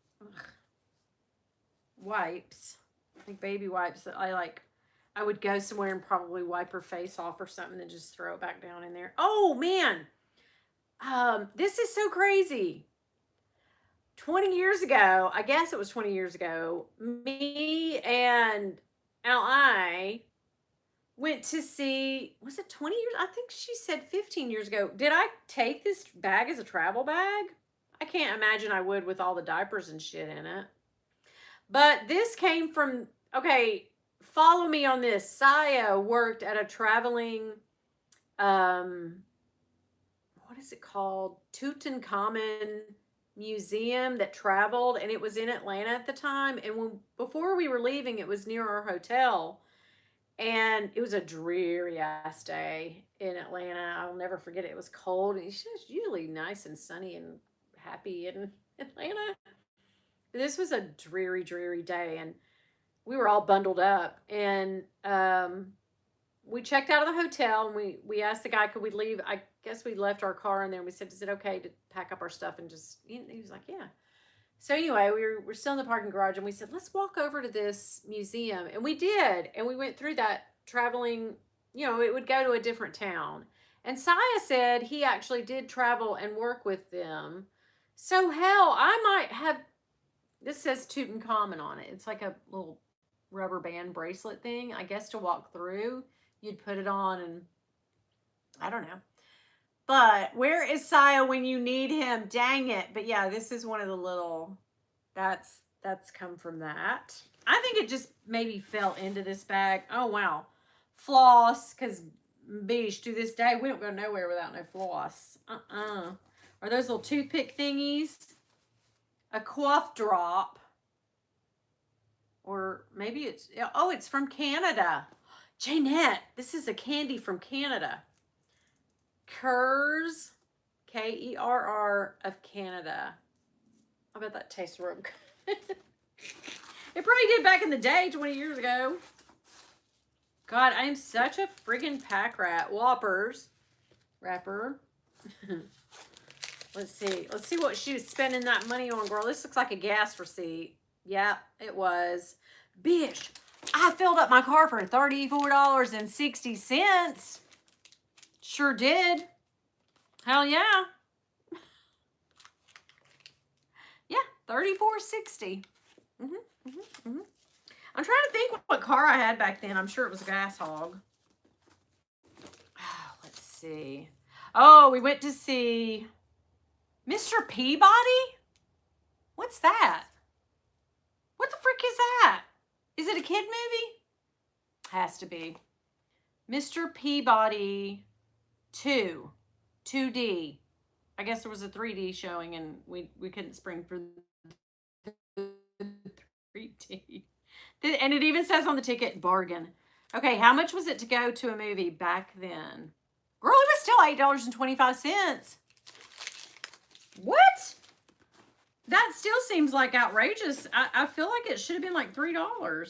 wipes. Like baby wipes that I would go somewhere and probably wipe her face off or something and just throw it back down in there. Oh man. This is so crazy. 20 years ago, I guess it was 20 years ago, me and L.I. went to see, was it 20 years? I think she said 15 years ago. Did I take this bag as a travel bag? I can't imagine I would with all the diapers and shit in it. But this came from, okay, follow me on this. Saya worked at a traveling what is it called? Tutankhamun museum that traveled, and it was in Atlanta at the time. And before we were leaving, it was near our hotel. And it was a dreary ass day in Atlanta. I'll never forget it. It was cold. It's usually nice and sunny and happy in Atlanta. This was a dreary, dreary day, and we were all bundled up. And we checked out of the hotel, and we asked the guy, could we leave? I guess we left our car in there, and we said, is it okay to pack up our stuff and just, he was like, yeah. So anyway, we're still in the parking garage, and we said, let's walk over to this museum. And we did. And we went through that traveling, it would go to a different town. And Saya said he actually did travel and work with them. So hell, I might have, this says Tutankhamun on it. It's like a little rubber band bracelet thing, I guess, to walk through. You'd put it on, and I don't know. But where is Saya when you need him? Dang it. But yeah, this is one of the little, that's come from that. I think it just maybe fell into this bag. Oh, wow. Floss, because, beesh, to this day, we don't go nowhere without no floss. Are those little toothpick thingies? A cough drop. Or maybe it's, oh, it's from Canada. Janette, this is a candy from Canada. Kerrs, Kerr of Canada. I bet that tastes real good. It probably did back in the day, 20 years ago. God, I am such a friggin' pack rat. Whoppers. Wrapper. Let's see. Let's see what she was spending that money on, girl. This looks like a gas receipt. Yeah, it was. Bitch, I filled up my car for $34.60. Sure did. Hell yeah. Yeah, $34.60. I'm trying to think what car I had back then. I'm sure it was a gas hog. Oh, let's see. Oh, we went to see Mr. Peabody? What's that? What the frick is that? Is it a kid movie? Has to be. Mr. Peabody 2D. I guess there was a 3D showing, and we couldn't spring for the 3D. And it even says on the ticket, bargain. Okay, how much was it to go to a movie back then? Girl, it was still $8.25. What? That still seems like outrageous. I feel like it should have been like $3. Oh,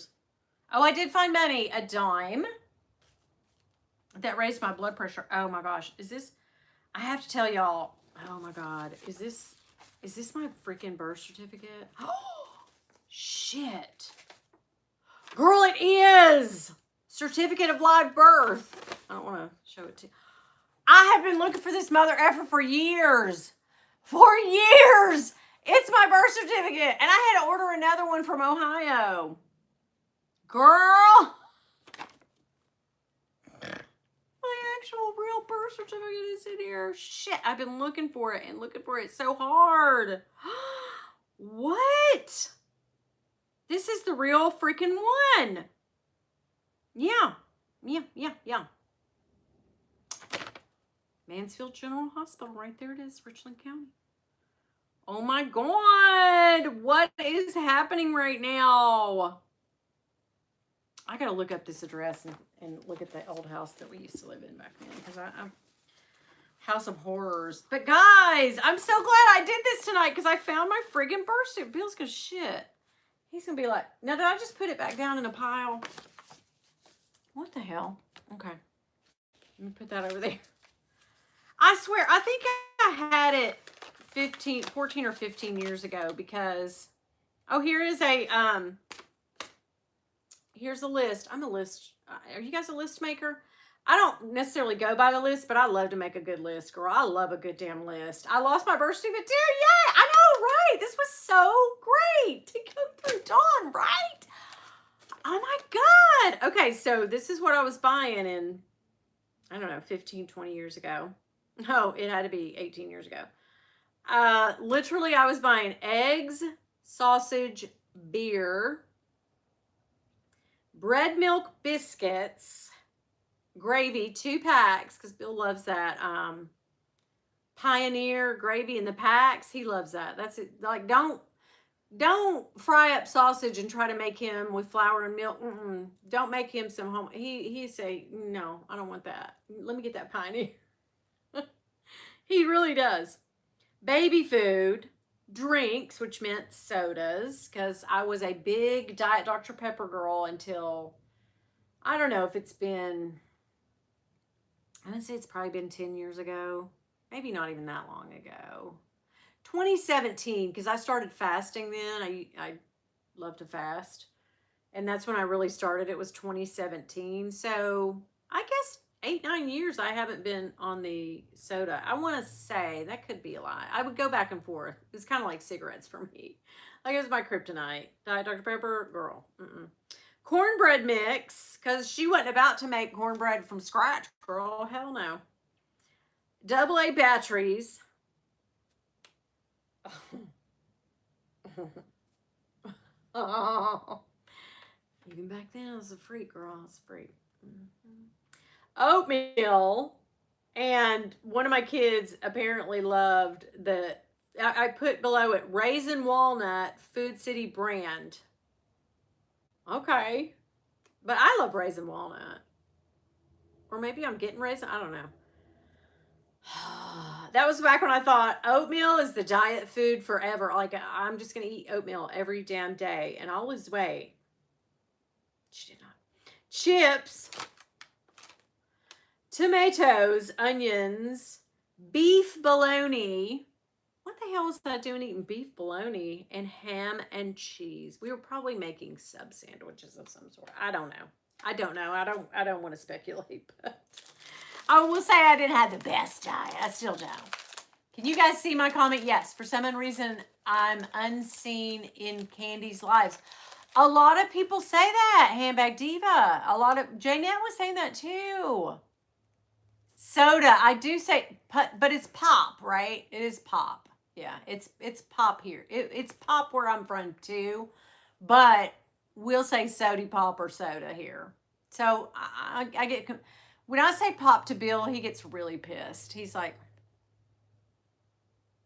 I did find money. A dime. That raised my blood pressure. Oh my gosh. Is this, I have to tell y'all, oh my God. Is this my freaking birth certificate? Oh, shit. Girl, it is. Certificate of live birth. I don't want to show it to you. I have been looking for this mother effer for years. For years. It's my birth certificate. And I had to order another one from Ohio. Girl. My actual real birth certificate is in here. Shit, I've been looking for it and looking for it so hard. What? This is the real freaking one. Yeah. Mansfield General Hospital, right there it is, Richland County. Oh my God, what is happening right now? I gotta look up this address and look at the old house that we used to live in back then, because I'm House of Horrors. But guys, I'm so glad I did this tonight, because I found my friggin' birth certificate. Bill's gonna shit. He's gonna be like, now did I just put it back down in a pile? What the hell? Okay. Let me put that over there. I swear, I think I had it 14 or 15 years ago, because, oh, here is a, here's a list. I'm a list. Are you guys a list maker? I don't necessarily go by the list, but I love to make a good list, girl. I love a good damn list. I lost my birth certificate too. Yeah, I know, right? This was so great to go through Dawn, right? Oh my God. Okay, so this is what I was buying in, I don't know, 15, 20 years ago. Oh, it had to be 18 years ago. Literally, I was buying eggs, sausage, beer, bread milk biscuits, gravy, 2 packs, because Bill loves that. Pioneer gravy in the packs. He loves that. That's it. Like, don't fry up sausage and try to make him with flour and milk. Don't make him some home. He say, no, I don't want that. Let me get that Pioneer. He really does. Baby food, drinks, which meant sodas, because I was a big Diet Dr. Pepper girl until, I don't know if it's been, I'm going to say it's probably been 10 years ago. Maybe not even that long ago. 2017, because I started fasting then. I love to fast. And that's when I really started. It was 2017. So I guess 8-9 years I haven't been on the soda. I want to say that could be a lie. I would go back and forth. It's kind of like cigarettes for me. Like, it was my kryptonite. Diet Dr. Pepper, girl. Cornbread mix, because she wasn't about to make cornbread from scratch, girl. Hell no. AA batteries. Oh. Even back then, I was a freak, girl. I was a freak. Oatmeal. And one of my kids apparently loved I put below it Raisin Walnut Food City brand. Okay. But I love Raisin Walnut. Or maybe I'm getting raisin. I don't know. That was back when I thought oatmeal is the diet food forever. Like, I'm just going to eat oatmeal every damn day and I'll lose weight. She did not. Chips, tomatoes, onions, beef bologna. What the hell was I doing eating beef bologna and ham and cheese? We were probably making sub sandwiches of some sort. I don't know. I don't want to speculate, but I will say I didn't have the best diet. I still don't. Can you guys see my comment? Yes. For some reason, I'm unseen in Candy's lives. A lot of people say that, Handbag Diva. Jaynette was saying that too. Soda, I do say, but it's pop, right? It is pop. Yeah, it's pop here. It's pop where I'm from too, but we'll say sody pop or soda here. So I get, when I say pop to Bill, he gets really pissed. He's like,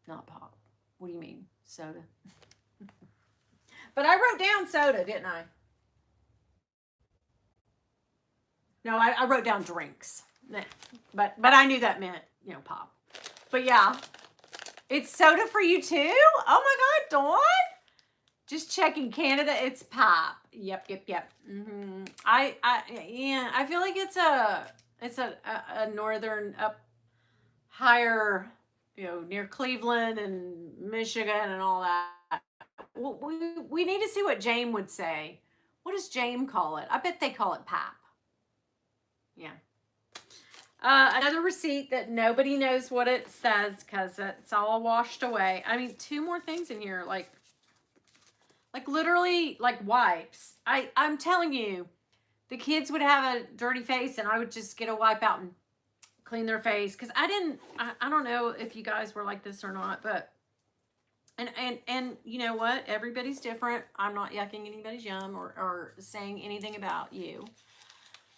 not pop. What do you mean, soda? But I wrote down soda, didn't I? No, I wrote down drinks. But I knew that meant, pop. But yeah, it's soda for you too? Oh my God, Dawn. Just checking Canada, it's pop. Yep. I feel like it's a northern up higher, near Cleveland and Michigan and all that. We need to see what Jame would say. What does Jame call it? I bet they call it pop. Yeah. Another receipt that nobody knows what it says because it's all washed away. I mean, 2 more things in here, like literally like wipes. I'm telling you, the kids would have a dirty face and I would just get a wipe out and clean their face. Because I don't know if you guys were like this or not, but and you know what? Everybody's different. I'm not yucking anybody's yum or saying anything about you.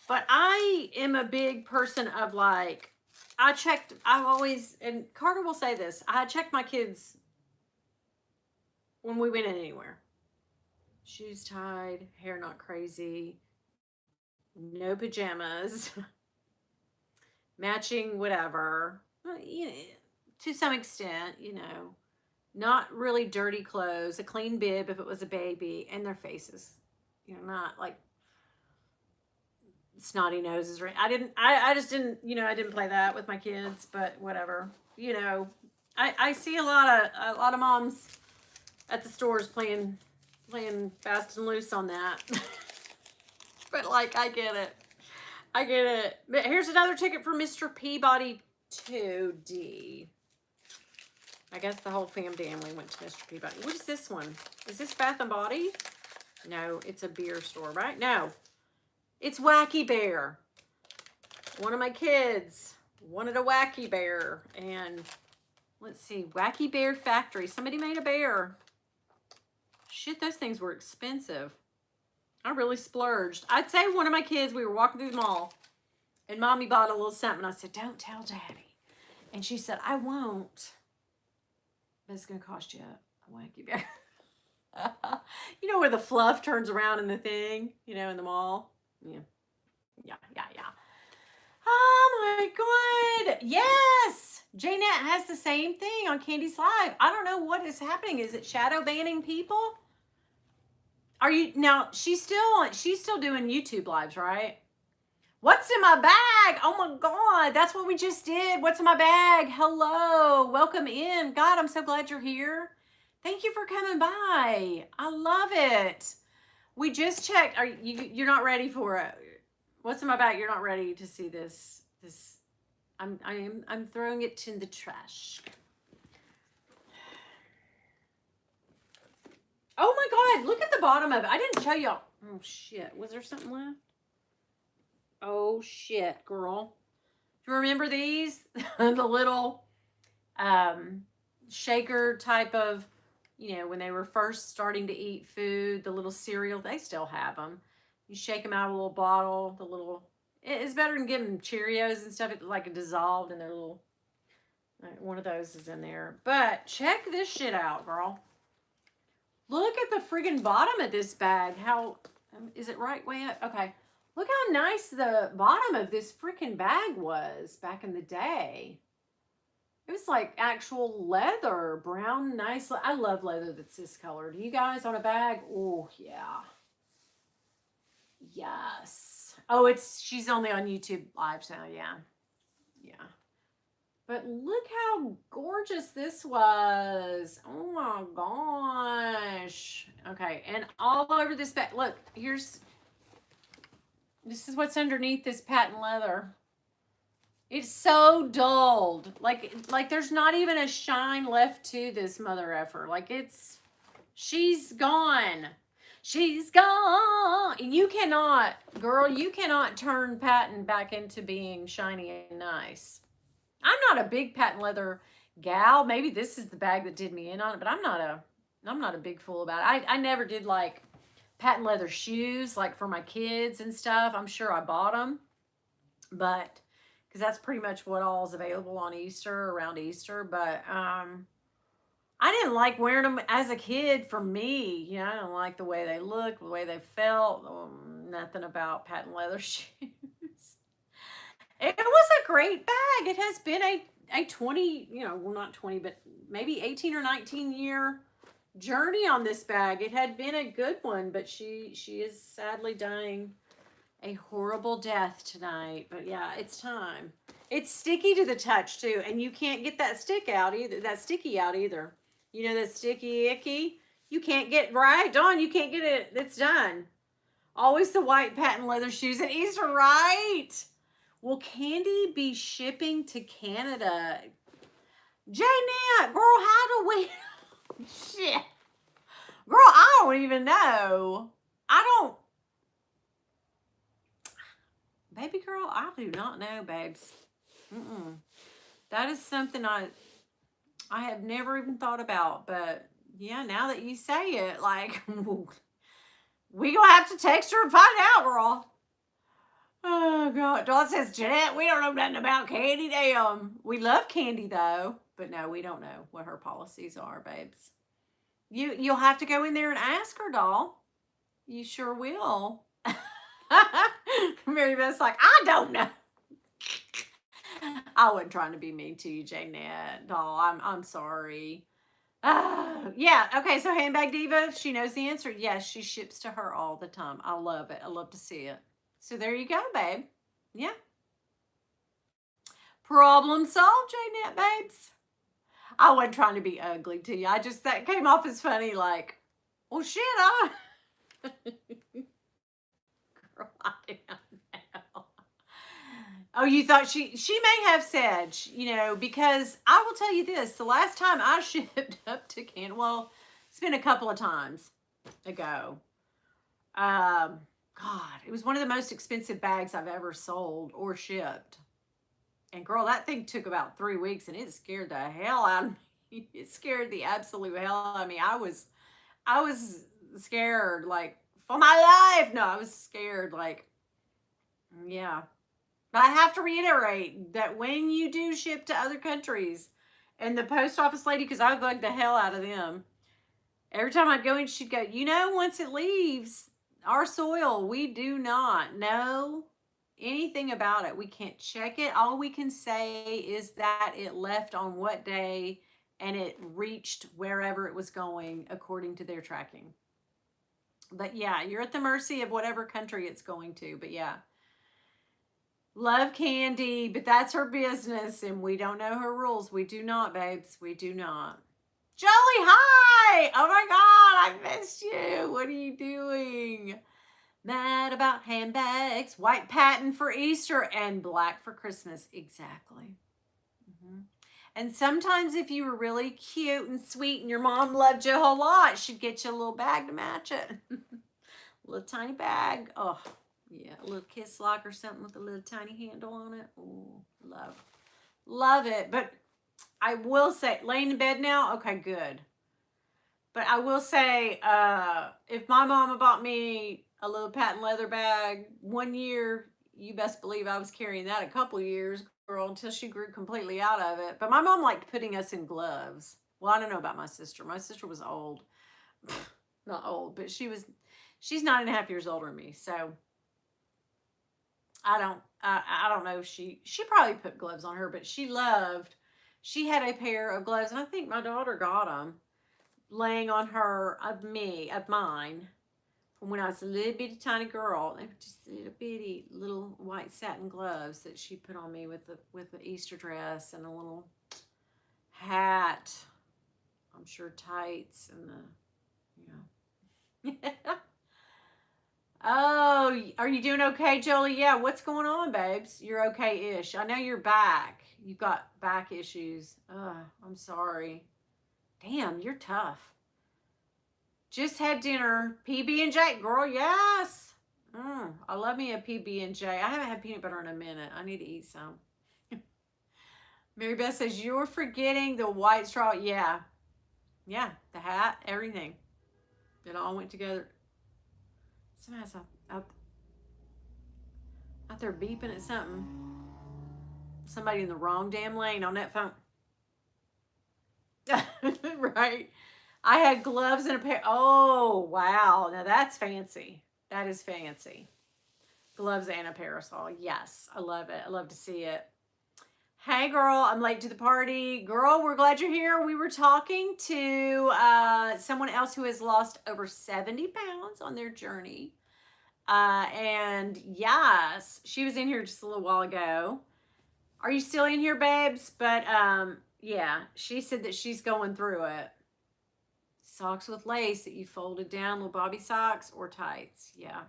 But I am a big person of like, I've always, and Carter will say this, I checked my kids when we went in anywhere. Shoes tied, hair not crazy, no pajamas, matching whatever, to some extent, not really dirty clothes, a clean bib if it was a baby, and their faces, not like snotty noses. Right? I just didn't, I didn't play that with my kids, but whatever. I see a lot of moms at the stores playing fast and loose on that. But like, I get it. But here's another ticket for Mr. Peabody 2D. I guess the whole family went to Mr. Peabody. What is this one? Is this Bath and Body? No, it's a beer store, right? No. It's Wacky Bear. One of my kids wanted a Wacky Bear. And let's see, Wacky Bear Factory. Somebody made a bear. Shit, those things were expensive. I really splurged. I'd say one of my kids, we were walking through the mall and Mommy bought a little something. I said, don't tell Daddy. And she said, I won't. But it's going to cost you a wacky bear. You know where the fluff turns around in the thing, you know, in the mall? Yeah. Yeah. Oh my God. Yes. JNet has the same thing on Candy's Live. I don't know what is happening. Is it shadow banning people? Are you now? She's still doing YouTube lives, right? What's in my bag? Oh my God, that's what we just did. What's in my bag? Hello, welcome in. God, I'm so glad you're here. Thank you for coming by. I love it. We just checked. Are you're not ready for it? What's in my bag? You're not ready to see this. I'm throwing it in the trash. Oh my God, look at the bottom of it. I didn't show y'all. Oh shit, was there something left? Oh shit, girl. Do you remember these? The little shaker type of, you know, when they were first starting to eat food, the little cereal, they still have them. You shake them out of a little bottle, the little, it's better than giving them Cheerios and stuff. It's like dissolved in their little, one of those is in there. But check this shit out, girl. Look at the friggin' bottom of this bag. How, is it right way up? Okay. Look how nice the bottom of this freaking bag was back in the day. It was like actual leather, brown, nice. I love leather that's this color. Do you guys on a bag? Oh, yeah. Yes. Oh, she's only on YouTube Live now. Yeah. Yeah. But look how gorgeous this was. Oh my gosh. Okay. And all over this bag. Look, this is what's underneath this patent leather. It's so dulled. Like there's not even a shine left to this mother effer. Like she's gone. She's gone. And you cannot, girl, you cannot turn patent back into being shiny and nice. I'm not a big patent leather gal. Maybe this is the bag that did me in on it, but I'm not a big fool about it. I never did like patent leather shoes, like for my kids and stuff. I'm sure I bought them, but because that's pretty much what all is available on Easter, around Easter. But I didn't like wearing them as a kid. For me, you know, I don't like the way they looked, the way they felt. Nothing about patent leather shoes. It was a great bag. It has been a 20, you know, well, not 20, but maybe 18 or 19 year journey on this bag. It had been a good one, but she is sadly dying a horrible death tonight. But yeah, it's time. It's sticky to the touch too, and you can't get that sticky out either. You know, that sticky icky, you can't get right, Dawn, you can't get it. It's done. Always the white patent leather shoes at Easter, right? Will Candy be shipping to Canada? J-Net, girl, how do we shit, girl, I don't even know. Baby girl, I do not know, babes. That is something I have never even thought about. But yeah, now that you say it, like, we gonna have to text her and find out, girl. Oh God, Dawn says, Jeanette, we don't know nothing about Candy. Damn, we love Candy though, but no, we don't know what her policies are, babes. You'll have to go in there and ask her, doll. You sure will. Mary Beth's like, I don't know. I wasn't trying to be mean to you, Jeanette. Doll, I'm sorry. Yeah, okay, so Handbag Diva, she knows the answer. Yes, she ships to her all the time. I love it. I love to see it. So there you go, babe. Yeah. Problem solved, Jeanette, babes. I wasn't trying to be ugly to you. That came off as funny, like, well, shit, Girl, I don't know. Oh, you thought she may have said, you know, because I will tell you this, the last time I shipped up to Canada, well, it's been a couple of times ago. God, it was one of the most expensive bags I've ever sold or shipped. And girl, that thing took about 3 weeks and it scared the hell out of me. It scared the absolute hell out of me. I was scared, like, for my life. No, I was scared, like, yeah. But I have to reiterate that when you do ship to other countries, and the post office lady, because I bugged the hell out of them, every time I'd go in, she'd go, once it leaves our soil, we do not know anything about it. We can't check it. All we can say is that it left on what day and it reached wherever it was going according to their tracking. But yeah, you're at the mercy of whatever country it's going to. But yeah, love Candy, but that's her business and we don't know her rules. We do not, babes. We do not. Jolie, hi! Oh my God, I missed you. What are you doing? Mad about handbags, white patent for Easter, and black for Christmas. Exactly. Mm-hmm. And sometimes if you were really cute and sweet and your mom loved you a whole lot, she'd get you a little bag to match it. A little tiny bag. Oh, yeah. A little kiss lock or something with a little tiny handle on it. Oh, love. Love it. But I will say, laying in bed now, okay, good. But I will say, if my mama bought me a little patent leather bag one year, you best believe I was carrying that a couple years, girl, until she grew completely out of it. But my mom liked putting us in gloves. Well, I don't know about my sister. My sister was old. Not old, but she's 9.5 years older than me. So I don't know if she probably put gloves on her, but she had a pair of gloves, and I think my daughter got them laying on her of mine from when I was a little bitty tiny girl. They were just little bitty little white satin gloves that she put on me with the Easter dress and a little hat. I'm sure tights and Oh, are you doing okay, Jolie? Yeah, what's going on, babes? You're okay-ish. I know you're back. You've got back issues. I'm sorry. Damn, you're tough. Just had dinner. PB&J, girl, yes. I love me a PB&J. I haven't had peanut butter in a minute. I need to eat some. Mary Beth says, you're forgetting the white straw. Yeah. Yeah, the hat, everything. It all went together. Somebody's out there beeping at something. Somebody in the wrong damn lane on that phone. Right. I had gloves and a pair. Oh, wow. Now that's fancy. That is fancy. Gloves and a parasol. Yes, I love it. I love to see it. Hey, girl, I'm late to the party. Girl, we're glad you're here. We were talking to someone else who has lost over 70 pounds on their journey. And yes, she was in here just a little while ago. Are you still in here, babes? But yeah, she said that she's going through it. Socks with lace that you folded down, little bobby socks or tights. Yeah.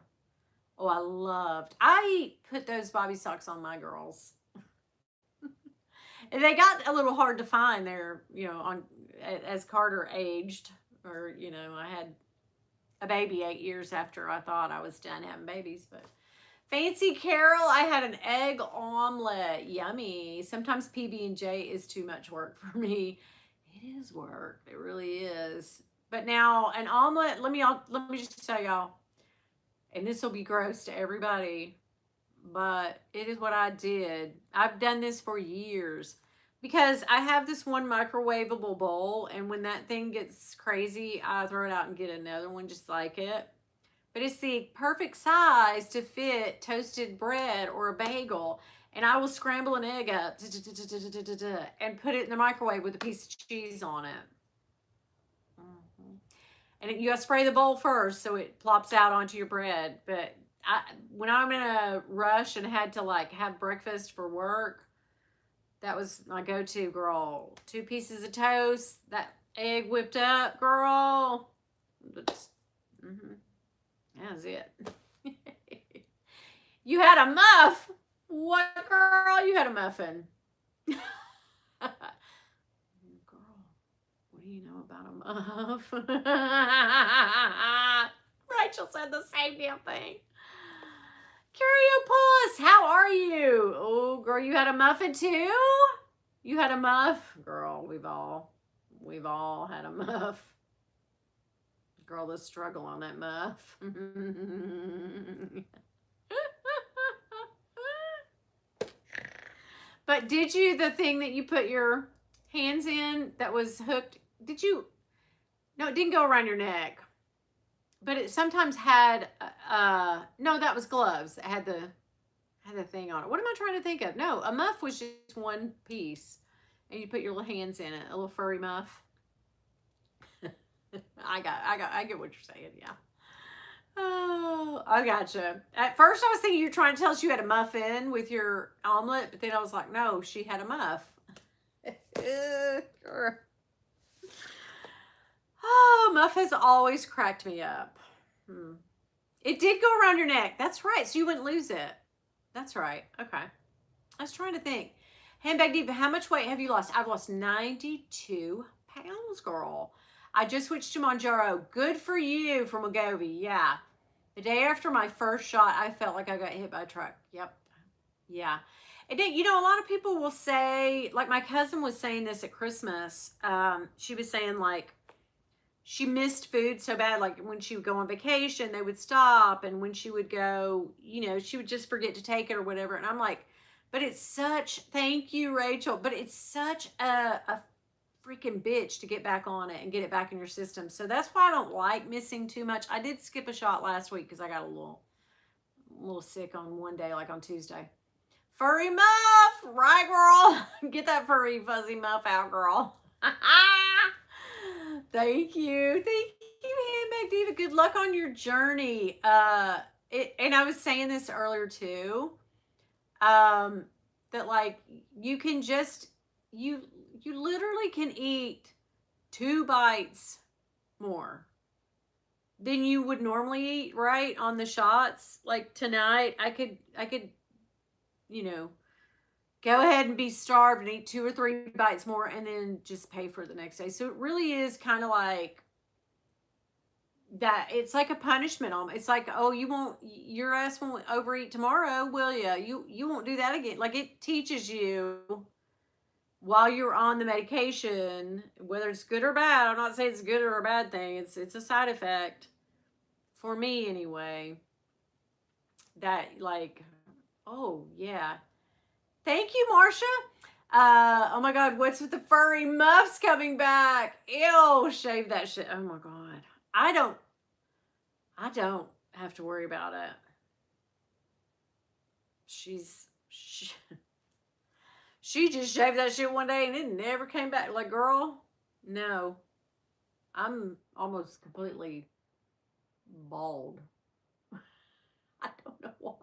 Oh, I put those bobby socks on my girls. And they got a little hard to find there, as Carter aged, or, I had a baby 8 years after I thought I was done having babies. But Fancy Carol, I had an egg omelet. Yummy. Sometimes PB&J is too much work for me. It is work. It really is. But now an omelet, let me just tell y'all, and this will be gross to everybody, but it is what I did. I've done this for years because I have this one microwavable bowl, and when that thing gets crazy, I throw it out and get another one just like it. But it's the perfect size to fit toasted bread or a bagel. And I will scramble an egg up and put it in the microwave with a piece of cheese on it. And you got to spray the bowl first so it plops out onto your bread. But when I'm in a rush and had to have breakfast for work, that was my go-to, girl. 2 pieces of toast, that egg whipped up, girl. That was it. You had a muff. What, girl? You had a muffin. Girl, what do you know about a muff? Rachel said the same damn thing. Curiopus, how are you? Oh, girl, you had a muffin too? You had a muff? Girl, we've all had a muff. Girl, the struggle on that muff. But did you, the thing that you put your hands in that was hooked, did you, no, it didn't go around your neck. But it sometimes had, no, that was gloves. It had the thing on it. What am I trying to think of? No, a muff was just one piece. And you put your little hands in it, a little furry muff. I get what you're saying, yeah. Oh, I gotcha. At first I was thinking you're trying to tell us you had a muffin with your omelet, but then I was like, no, she had a muff. Oh, muff has always cracked me up. It did go around your neck. That's right. So you wouldn't lose it. That's right. Okay. I was trying to think. Handbag Diva, how much weight have you lost? I've lost 92 pounds, girl. I just switched to Mounjaro. Good for you from Wegovy. Yeah. The day after my first shot, I felt like I got hit by a truck. Yep. Yeah. It did. You know, a lot of people will say, like my cousin was saying this at Christmas. She was saying like, she missed food so bad, like when she would go on vacation, they would stop, and when she would go, you know, she would just forget to take it or whatever. And I'm like, but it's such, thank you, Rachel, but it's such a freaking bitch to get back on it and get it back in your system. So that's why I don't like missing too much. I did skip a shot last week because I got a little sick on one day, like on Tuesday. Furry muff, right, girl? Get that furry fuzzy muff out, girl. Thank you. Thank you, Handbag Diva. Good luck on your journey. And I was saying this earlier too. That like you can just you literally can eat 2 bites more than you would normally eat, right? On the shots. Like tonight, I could, you know, go ahead and be starved and eat 2 or 3 bites more and then just pay for the next day. So it really is kind of like that. It's like a punishment. It's like, oh, your ass won't overeat tomorrow, will you? You won't do that again. Like it teaches you while you're on the medication, whether it's good or bad. I'm not saying it's a good or a bad thing. It's a side effect for me anyway. That like, oh yeah. Thank you, Marsha. Oh my God, what's with the furry muffs coming back? Ew, shave that shit. Oh my God. I don't have to worry about it. She just shaved that shit one day and it never came back. Like, girl, no. I'm almost completely bald. I don't know why.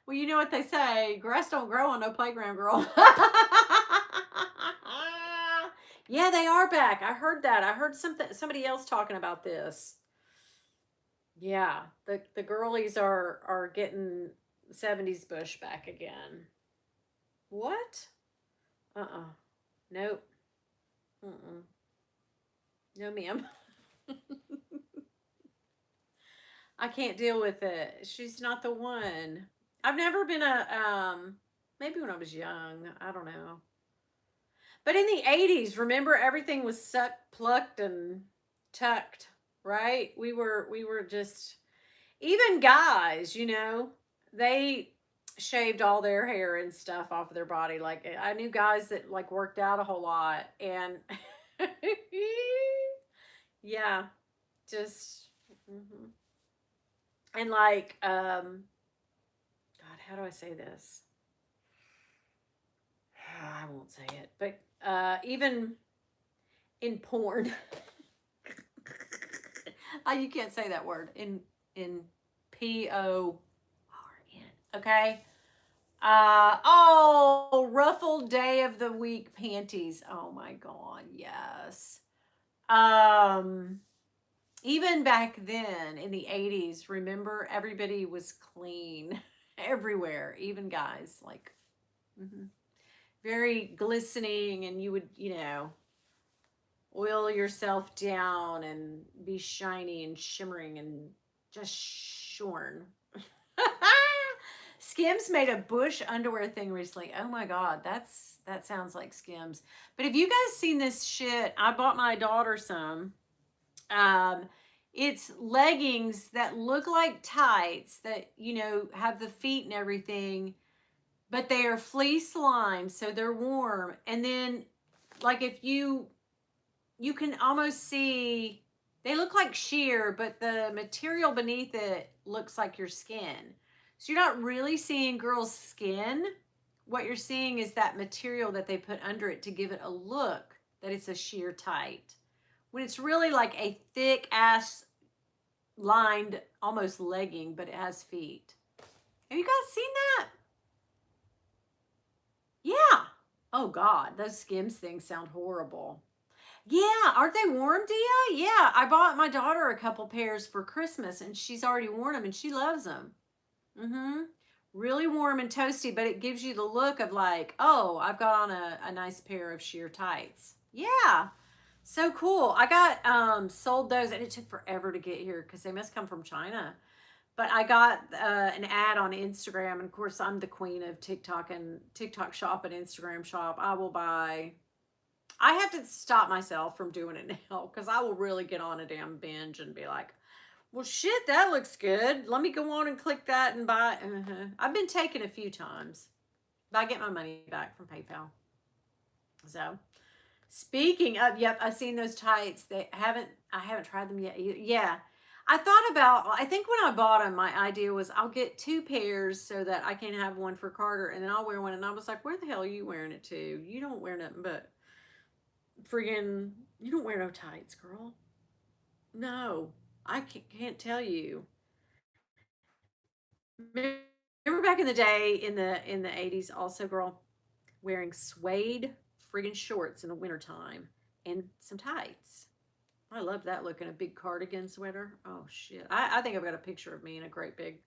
Well, you know what they say, grass don't grow on no playground, girl. Yeah, they are back. I heard that. I heard somebody else talking about this. Yeah, the girlies are getting 70s bush back again. What? Nope. No, ma'am. I can't deal with it. She's not the one. I've never been maybe when I was young, I don't know. But in the 80s, remember everything was sucked, plucked, and tucked, right? We were just, even guys, you know, they shaved all their hair and stuff off of their body. Like I knew guys that like worked out a whole lot and yeah, just, and like, God, how do I say this? I won't say it, but even in porn, you can't say that word in PORN. Okay. Oh, ruffled day of the week panties. Oh my God, yes. Even back then in the 80s, remember everybody was clean everywhere, even guys, like very glistening, and you would, you know, oil yourself down and be shiny and shimmering and just shorn. Skims made a bush underwear thing recently. Oh my God, that sounds like Skims. But have you guys seen this shit? I bought my daughter some. It's leggings that look like tights that, you know, have the feet and everything. but they are fleece lined, so they're warm. And then, like, if you can almost see, they look like sheer, but the material beneath it looks like your skin. So you're not really seeing girls' skin. What you're seeing is that material that they put under it to give it a look that it's a sheer tight. When it's really like a thick ass lined almost legging, but it has feet. Have you guys seen that? Yeah. Oh God, those Skims things sound horrible. Yeah, aren't they warm, Dia? Yeah, I bought my daughter a couple pairs for Christmas and she's already worn them and she loves them. Mm-hmm. Really warm and toasty, but it gives you the look of like, oh, I've got on a nice pair of sheer tights. Yeah. So cool. I got sold those and it took forever to get here because they must come from China. But I got an ad on Instagram, and of course I'm the queen of TikTok and TikTok shop and Instagram shop. I will buy. I have to stop myself from doing it now because I will really get on a damn binge and be like, well, shit, that looks good. Let me go on and click that and buy. I've been taken a few times, but I get my money back from PayPal. So, speaking of, yep, I've seen those tights. I haven't tried them yet. Yeah. I thought about, I think when I bought them, my idea was I'll get two pairs so that I can have one for Carter and then I'll wear one. And I was like, where the hell are you wearing it to? You don't wear nothing but friggin', you don't wear no tights, girl. No, I can't tell you. Remember back in the day in the 80s also, girl, wearing suede friggin' shorts in the wintertime and some tights. I love that look in a big cardigan sweater. Oh shit. I think I've got a picture of me in a great big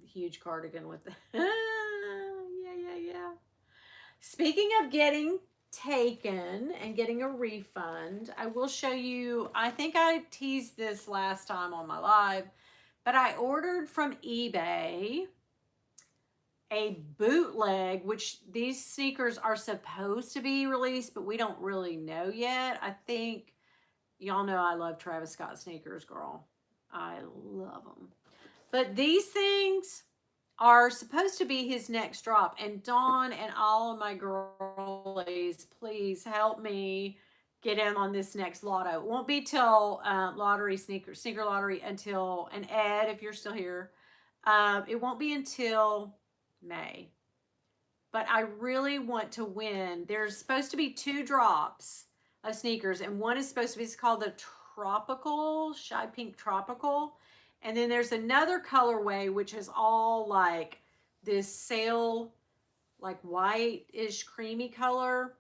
huge cardigan with the yeah. Speaking of getting taken and getting a refund, I will show you, I think I teased this last time on my live, but I ordered from eBay a bootleg, which these sneakers are supposed to be released, but we don't really know yet. I think y'all know I love Travis Scott sneakers, girl. I love them. But these things are supposed to be his next drop. And Dawn and all of my girlies, please help me get in on this next lotto. It won't be till sneaker lottery until, and Ed, if you're still here, it won't be until May. But I really want to win. There's supposed to be two drops of sneakers, and one is supposed to be, it's called the Tropical, Shy Pink Tropical. And then there's another colorway, which is all like this sail, like white-ish creamy color.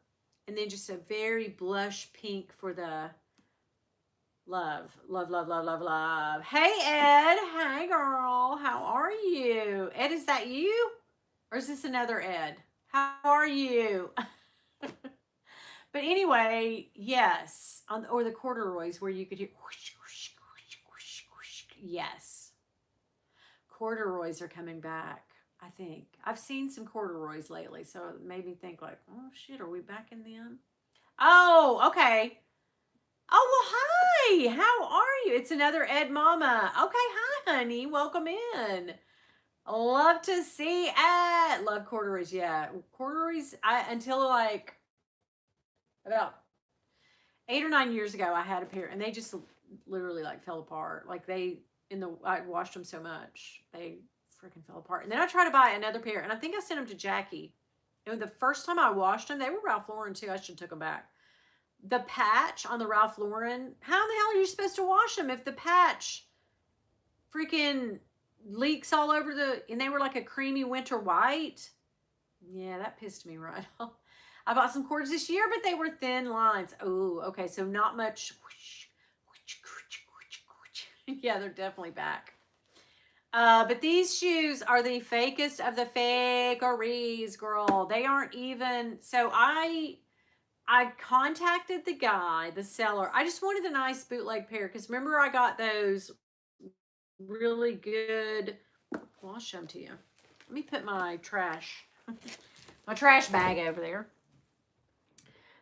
And then just a very blush pink for the love, love, love, love, love, love. Hey, Ed. Hey, girl. How are you? Ed, is that you? Or is this another Ed? How are you? But anyway, yes. Or the corduroys where you could hear whoosh, whoosh, whoosh, whoosh, whoosh. Yes. Corduroys are coming back, I think. I've seen some corduroys lately, so it made me think like, oh shit, are we back in them? Oh, okay. Oh, well, hi. How are you? It's another Ed Mama. Okay, hi, honey. Welcome in. Love to see it. Love corduroys. Yeah, corduroys. Until like about 8 or 9 years ago, I had a pair, and they just literally like fell apart. Like I washed them so much they freaking fell apart. And then I tried to buy another pair, and I think I sent them to Jackie. And the first time I washed them, they were Ralph Lauren too. I should have took them back. The patch on the Ralph Lauren. How the hell are you supposed to wash them if the patch freaking leaks all over and they were like a creamy winter white. Yeah, that pissed me right off. I bought some cords this year, but they were thin lines. Oh, okay, so not much. Yeah, they're definitely back. But these shoes are the fakest of the fakeries, girl. They aren't even, so I contacted the guy, the seller. I just wanted a nice bootleg pair because remember I got those really good. Well, I'll show them to you. Let me put my trash bag over there.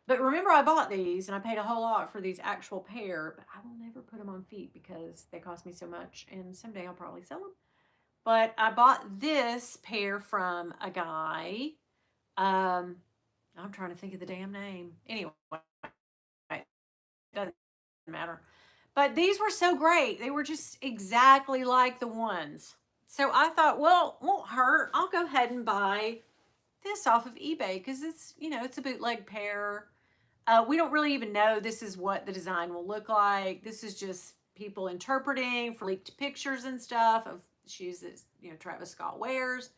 But remember I bought these and I paid a whole lot for these actual pair, but I will never put them on feet because they cost me so much and someday I'll probably sell them. But I bought this pair from a guy. Um, I'm trying to think of the damn name. Anyway, it doesn't matter. But these were so great. They were just exactly like the ones. So I thought, well, won't hurt. I'll go ahead and buy this off of eBay because it's, it's a bootleg pair. We don't really even know this is what the design will look like. This is just people interpreting for leaked pictures and stuff of shoes that, Travis Scott wears.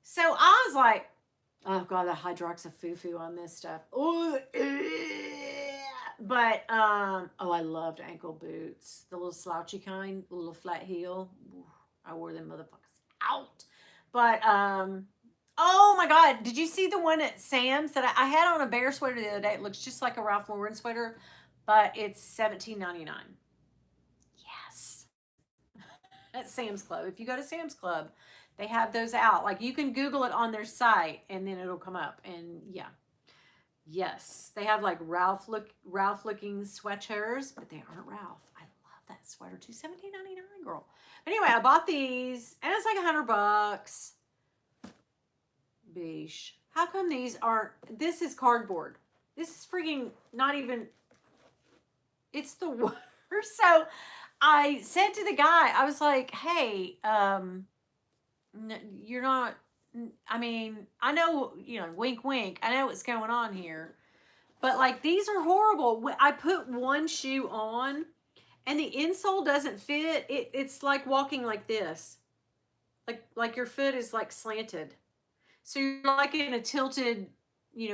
So I was like, oh God, the hydroxyfoo on this stuff. Oh, but oh, I loved ankle boots, the little slouchy kind, the little flat heel. I wore them motherfuckers out. But oh my God, did you see the one at Sam's that I had on a bear sweater the other day? It looks just like a Ralph Lauren sweater, but it's $17.99. Yes, at Sam's Club. If you go to Sam's Club, they have those out. Like you can Google it on their site, and then it'll come up. And yeah, yes, they have like Ralph looking sweaters, but they aren't Ralph. I love that sweater too. $17.99, girl. Anyway, I bought these, and it's like $100. Beesh. How come these aren't? This is cardboard. This is freaking not even. It's the worst. So I said to the guy, I was like, "Hey, you're not. I mean, I know, wink, wink. I know what's going on here, but like these are horrible. I put one shoe on, and the insole doesn't fit. It's like walking like this, like your foot is like slanted. So you're like in a tilted,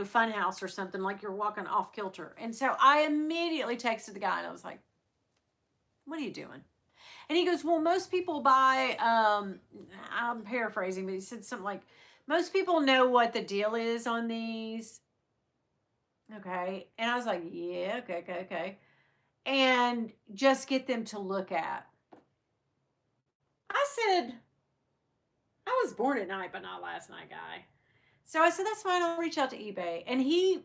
fun house or something, like you're walking off kilter. And so I immediately texted the guy and I was like, what are you doing? And he goes, well, most people buy, I'm paraphrasing, but he said something like, most people know what the deal is on these. Okay. And I was like, yeah, okay. And just get them to look at. I said, I was born at night, but not last night, guy. So I said, that's fine. I'll reach out to eBay. And he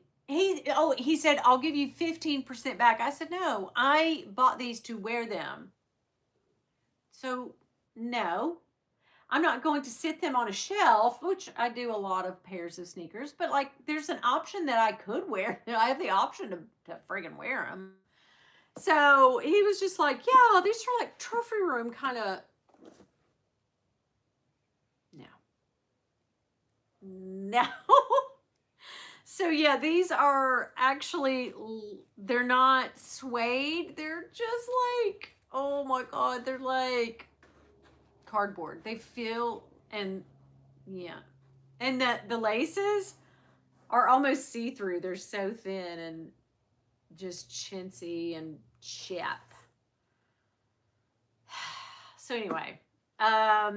said, I'll give you 15% back. I said, no, I bought these to wear them. So no, I'm not going to sit them on a shelf, which I do a lot of pairs of sneakers, but like there's an option that I could wear. I have the option to friggin' wear them. So he was just like, yeah, these are like trophy room kind of. No. So yeah, these are actually, they're not suede. They're just like, oh my God, they're like cardboard. They feel, and yeah. And that the laces are almost see-through. They're so thin and just chintzy and chip. So anyway, I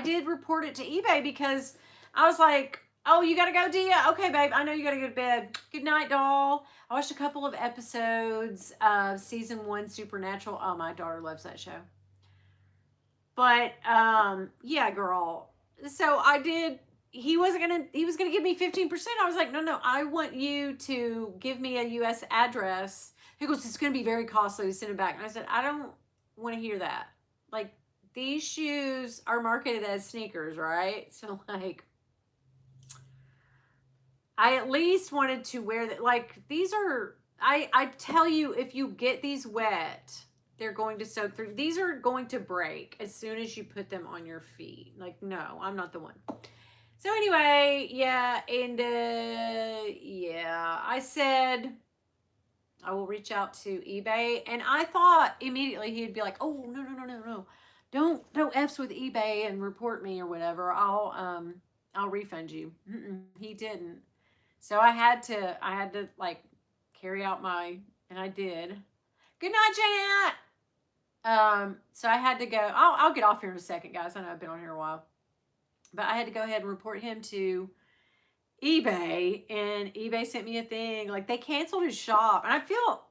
did report it to eBay because I was like, oh, you gotta go, Dia? Okay, babe, I know you gotta go to bed. Good night, doll. I watched a couple of episodes of season 1 Supernatural. Oh, my daughter loves that show. But yeah, girl. So I did. He was gonna give me 15%. I was like, no, I want you to give me a US address. He goes, it's gonna be very costly to send it back. And I said, I don't want to hear that. Like, these shoes are marketed as sneakers, right? So like, I at least wanted to wear that. Like, these are, I tell you, if you get these wet, they're going to soak through. These are going to break as soon as you put them on your feet. Like, no, I'm not the one. So anyway, yeah, and yeah, I said I will reach out to eBay, and I thought immediately he'd be like, "Oh, no, don't f's with eBay and report me or whatever. I'll refund you." He didn't. So I had to like carry out and I did. Good night, Janet. So I had to go. I'll get off here in a second, guys. I know I've been on here a while, but I had to go ahead and report him to eBay, and eBay sent me a thing. Like, they canceled his shop, and I feel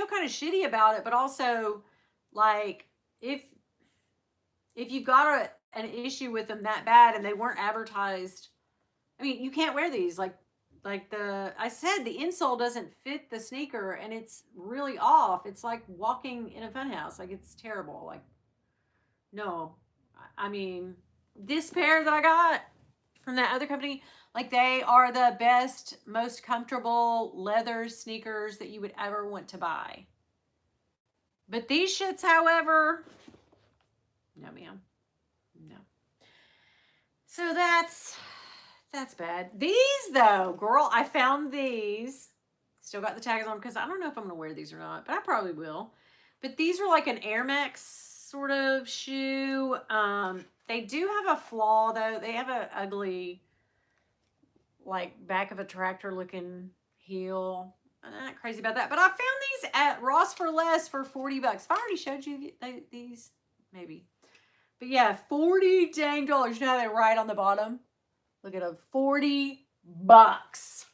kind of shitty about it, but also like if you've got an issue with them that bad and they weren't advertised, I mean, you can't wear these. Like I said, the insole doesn't fit the sneaker, and it's really off. It's like walking in a funhouse. Like, it's terrible. Like, no, I mean, this pair that I got from that other company, like they are the best, most comfortable leather sneakers that you would ever want to buy. But these shits, however, no ma'am. No. So that's bad. These though, girl, I found these. Still got the tags on because I don't know if I'm gonna wear these or not, but I probably will. But these are like an Air Max sort of shoe. They do have a flaw though. They have an ugly, like back of a tractor looking heel. I'm not crazy about that. But I found these at Ross for Less for $40. If I already showed you these, maybe. But yeah, 40 dang dollars. You know how they write on the bottom? Look at them, 40 bucks.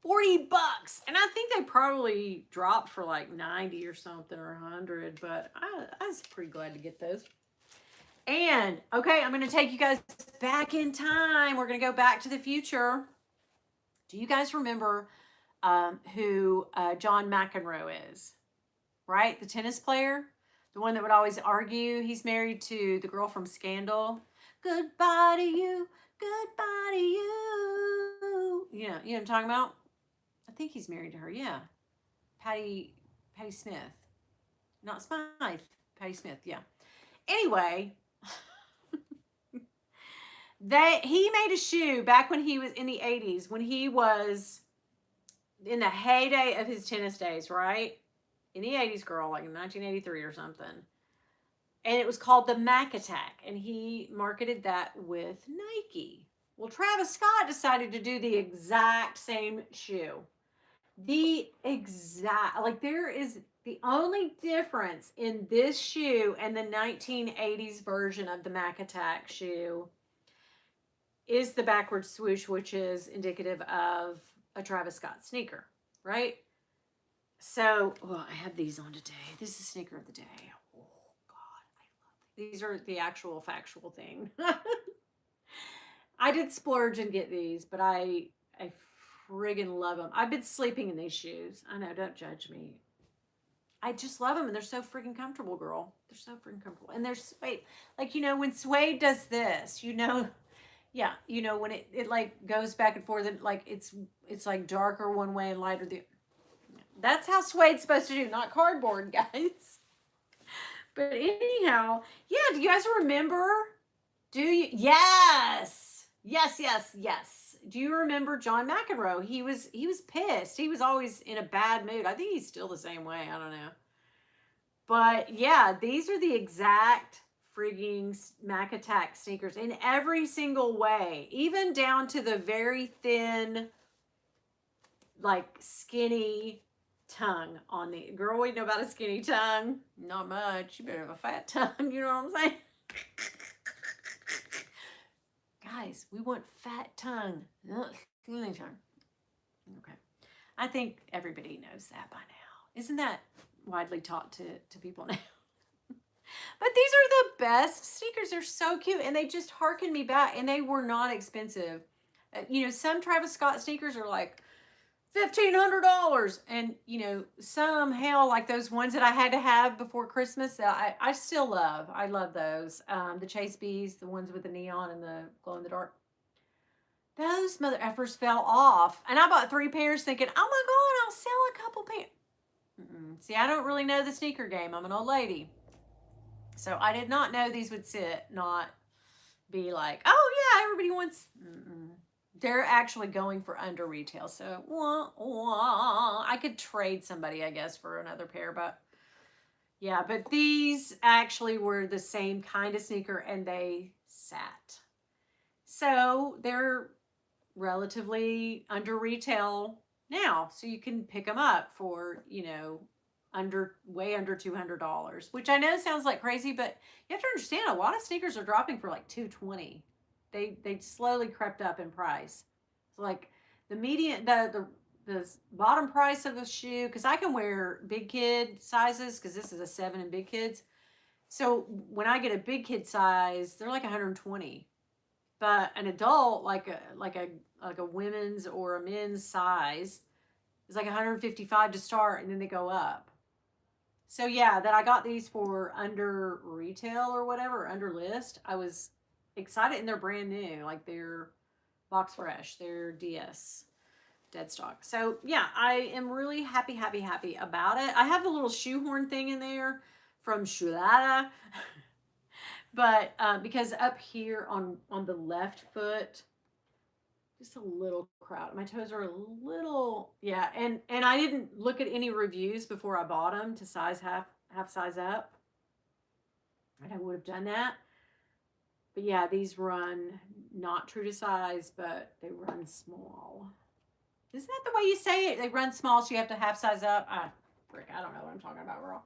40 bucks. And I think they probably dropped for like 90 or something or 100, but I was pretty glad to get those. And okay, I'm going to take you guys back in time. We're going to go back to the future. Do you guys remember who John McEnroe is? Right? The tennis player? The one that would always argue. He's married to the girl from Scandal. Goodbye to you. Goodbye to you. You know what I'm talking about? I think he's married to her. Yeah. Patty Smith. Not Smythe. Patty Smith. Yeah. Anyway, he made a shoe back when he was in the 80s, when he was in the heyday of his tennis days, right? In the 80s, girl, like in 1983 or something. And it was called the Mac Attack. And he marketed that with Nike. Well, Travis Scott decided to do the exact same shoe. The exact, like there is the only difference in this shoe and the 1980s version of the Mac Attack shoe is the backward swoosh, which is indicative of a Travis Scott sneaker, right? So, well, I have these on today. This is sneaker of the day. Oh, God, I love these. These are the actual factual thing. I did splurge and get these, but I friggin' love them. I've been sleeping in these shoes. I know, don't judge me. I just love them, and they're so freaking comfortable, girl. They're so freaking comfortable. And they're suede. Like, you know, when suede does this, you know, yeah, you know, when it like goes back and forth, and like it's like darker one way and lighter the. That's how suede's supposed to do, not cardboard, guys. But anyhow, yeah, do you guys remember? Do you? Yes. Do you remember John McEnroe? He was pissed. He was always in a bad mood. I think he's still the same way. I don't know. But yeah, these are the exact frigging Mac Attack sneakers in every single way, even down to the very thin, like skinny tongue on the girl. We know about a skinny tongue. Not much. You better have a fat tongue. You know what I'm saying? Guys, we want fat tongue. Skinny tongue. Okay. I think everybody knows that by now. Isn't that widely taught to people now? But these are the best sneakers. They're so cute. And they just harken me back. And they were not expensive. You know, some Travis Scott sneakers are like $1,500. And, you know, some hell like those ones that I had to have before Christmas that I still love. I love those. The Chase Bees, the ones with the neon and the glow in the dark. Those mother effers fell off. And I bought 3 pairs thinking, oh my God, I'll sell a couple pairs. See, I don't really know the sneaker game. I'm an old lady. So I did not know these would sit, not be like, oh yeah, everybody wants. They're actually going for under retail. So I could trade somebody, I guess, for another pair. But yeah, but these actually were the same kind of sneaker and they sat. So they're relatively under retail now. So you can pick them up for, you know, way under $200, which I know sounds like crazy, but you have to understand a lot of sneakers are dropping for like $220. They slowly crept up in price. So like the median, the bottom price of a shoe, because I can wear big kid sizes because this is a 7 in big kids. So when I get a big kid size, they're like 120. But an adult, like a women's or a men's size, is like 155 to start, and then they go up. So yeah, that I got these for under retail or whatever, under list. I was excited, and they're brand new. Like they're box fresh. They're DS dead stock. So yeah, I am really happy, happy, happy about it. I have the little shoehorn thing in there from Shulada, but because up here on the left foot, just a little crowded. My toes are a little, yeah. And I didn't look at any reviews before I bought them to size half size up. And I would have done that. But yeah, these run not true to size, but they run small. Isn't that the way you say it? They run small, so you have to half size up. I don't know what I'm talking about, girl.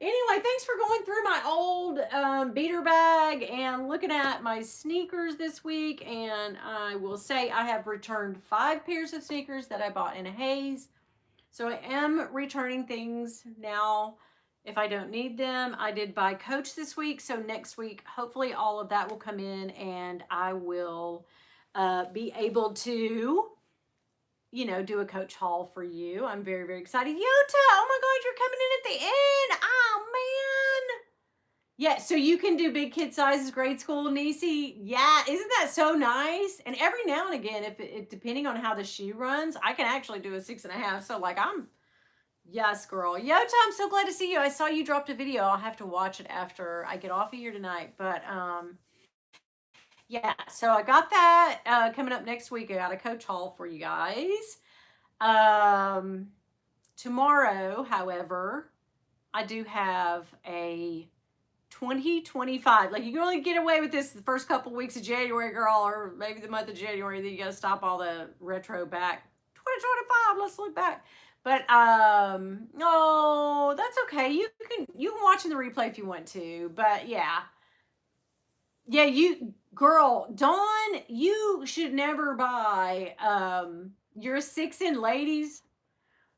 Anyway, thanks for going through my old beater bag and looking at my sneakers this week. And I will say I have returned 5 pairs of sneakers that I bought in a haze. So I am returning things now if I don't need them. I did buy Coach this week. So next week, hopefully all of that will come in and I will be able to, you know, do a Coach haul for you. I'm very, very excited. Yota, oh my God, you're coming in at the end. Oh man. Yeah, so you can do big kid sizes, grade school, Nisi. Yeah, isn't that so nice? And every now and again, if it depending on how the shoe runs, I can actually do a 6.5. So like yes, girl. Yota, I'm so glad to see you. I saw you dropped a video. I'll have to watch it after I get off of here tonight. But yeah, so I got that coming up next week. I got a Coach haul for you guys. Tomorrow, however, I do have a 2025. Like you can only get away with this the first couple weeks of January, girl, or maybe the month of January. Then you got to stop all the retro back. 2025. Let's look back. But no, that's okay. You can watch in the replay if you want to. But yeah. Yeah, you girl, Dawn, you should never buy your 6 in ladies.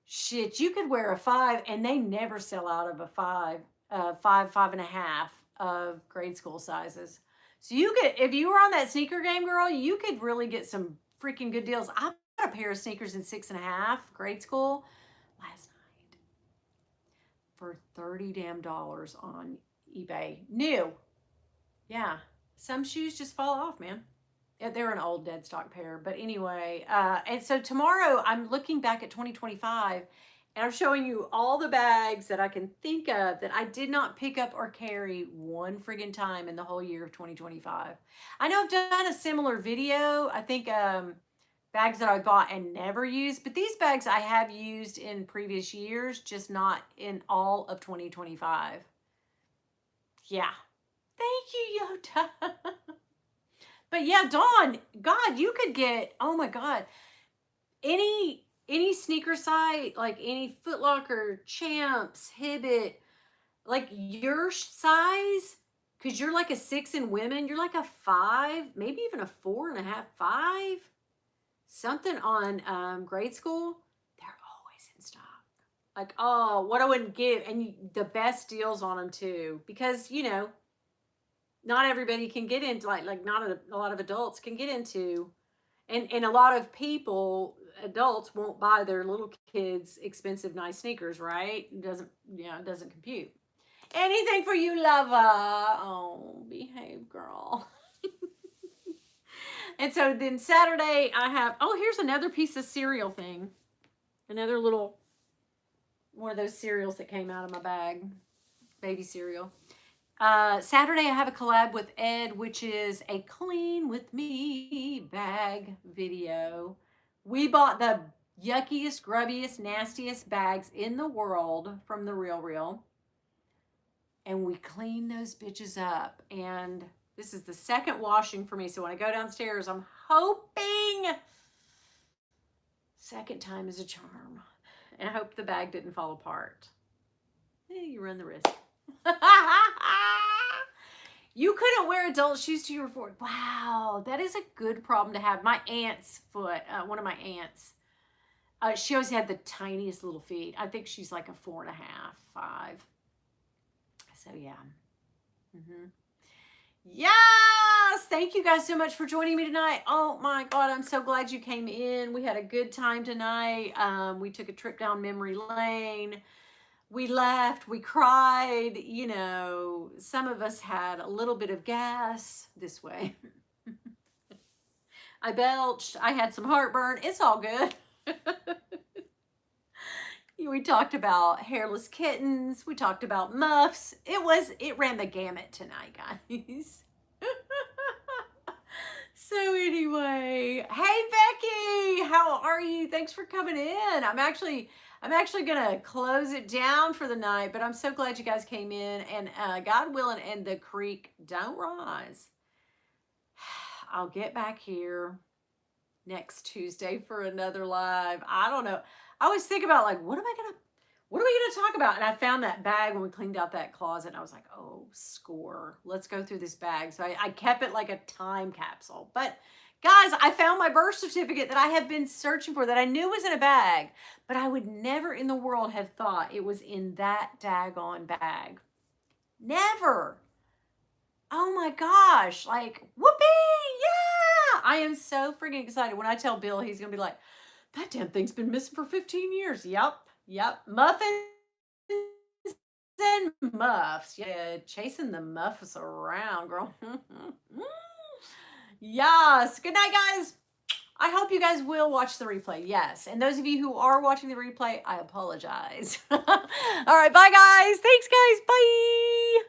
Shit, you could wear a 5 and they never sell out of a 5, 5.5 of grade school sizes. So you could, if you were on that sneaker game, girl, you could really get some freaking good deals. I bought a pair of sneakers in 6.5 grade school last night for $30 damn on eBay. New. Yeah. Some shoes just fall off, man. Yeah, they're an old dead stock pair. But anyway, and so tomorrow I'm looking back at 2025 and I'm showing you all the bags that I can think of that I did not pick up or carry one friggin' time in the whole year of 2025. I know I've done a similar video. I think bags that I bought and never used, but these bags I have used in previous years, just not in all of 2025. Yeah. Thank you, Yota. But yeah, Dawn, God, you could get, oh my God, any sneaker site, like any Foot Locker, Champs, Hibbett, like your size, because you're like a 6 in women, you're like a 5, maybe even a 4.5, 5, something on grade school, they're always in stock. Like, oh, what I wouldn't give, and the best deals on them too, because, you know, not everybody can get into like not a lot of adults can get into, and a lot of people, adults won't buy their little kids expensive nice sneakers, right? It doesn't compute. Anything for you, lover. Oh, behave, girl. And so then Saturday I have, oh, here's another piece of cereal thing, another little one of those cereals that came out of my bag, baby cereal. Saturday, I have a collab with Ed, which is a clean with me bag video. We bought the yuckiest, grubbiest, nastiest bags in the world from The RealReal. And we clean those bitches up. And this is the second washing for me. So when I go downstairs, I'm hoping second time is a charm. And I hope the bag didn't fall apart. You run the risk. You couldn't wear adult shoes till you were 4. Wow, that is a good problem to have. My aunt's foot, one of my aunts, she always had the tiniest little feet. I think she's like a 4.5, 5. So yeah. Yes, thank you guys so much for joining me tonight. Oh my God, I'm so glad you came in. We had a good time tonight. We took a trip down memory lane. We laughed, we cried, you know, some of us had a little bit of gas this way. I belched, I had some heartburn. It's all good. We talked about hairless kittens, we talked about muffs. It ran the gamut tonight, guys. So anyway, hey Becky, how are you? Thanks for coming in. I'm actually gonna close it down for the night, but I'm so glad you guys came in. And God willing, and the creek don't rise, I'll get back here next Tuesday for another live. I don't know. I always think about like, what are we gonna talk about? And I found that bag when we cleaned out that closet, and I was like, oh, score. Let's go through this bag. So I kept it like a time capsule. But guys, I found my birth certificate that I have been searching for, that I knew was in a bag, but I would never in the world have thought it was in that daggone bag. Never. Oh my gosh. Like, whoopee. Yeah. I am so freaking excited. When I tell Bill, he's going to be like, that damn thing's been missing for 15 years. Yep. Muffins and muffs. Yeah, chasing the muffs around, girl. Yes. Good night, guys. I hope you guys will watch the replay. Yes. And those of you who are watching the replay, I apologize. All right. Bye, guys. Thanks, guys. Bye.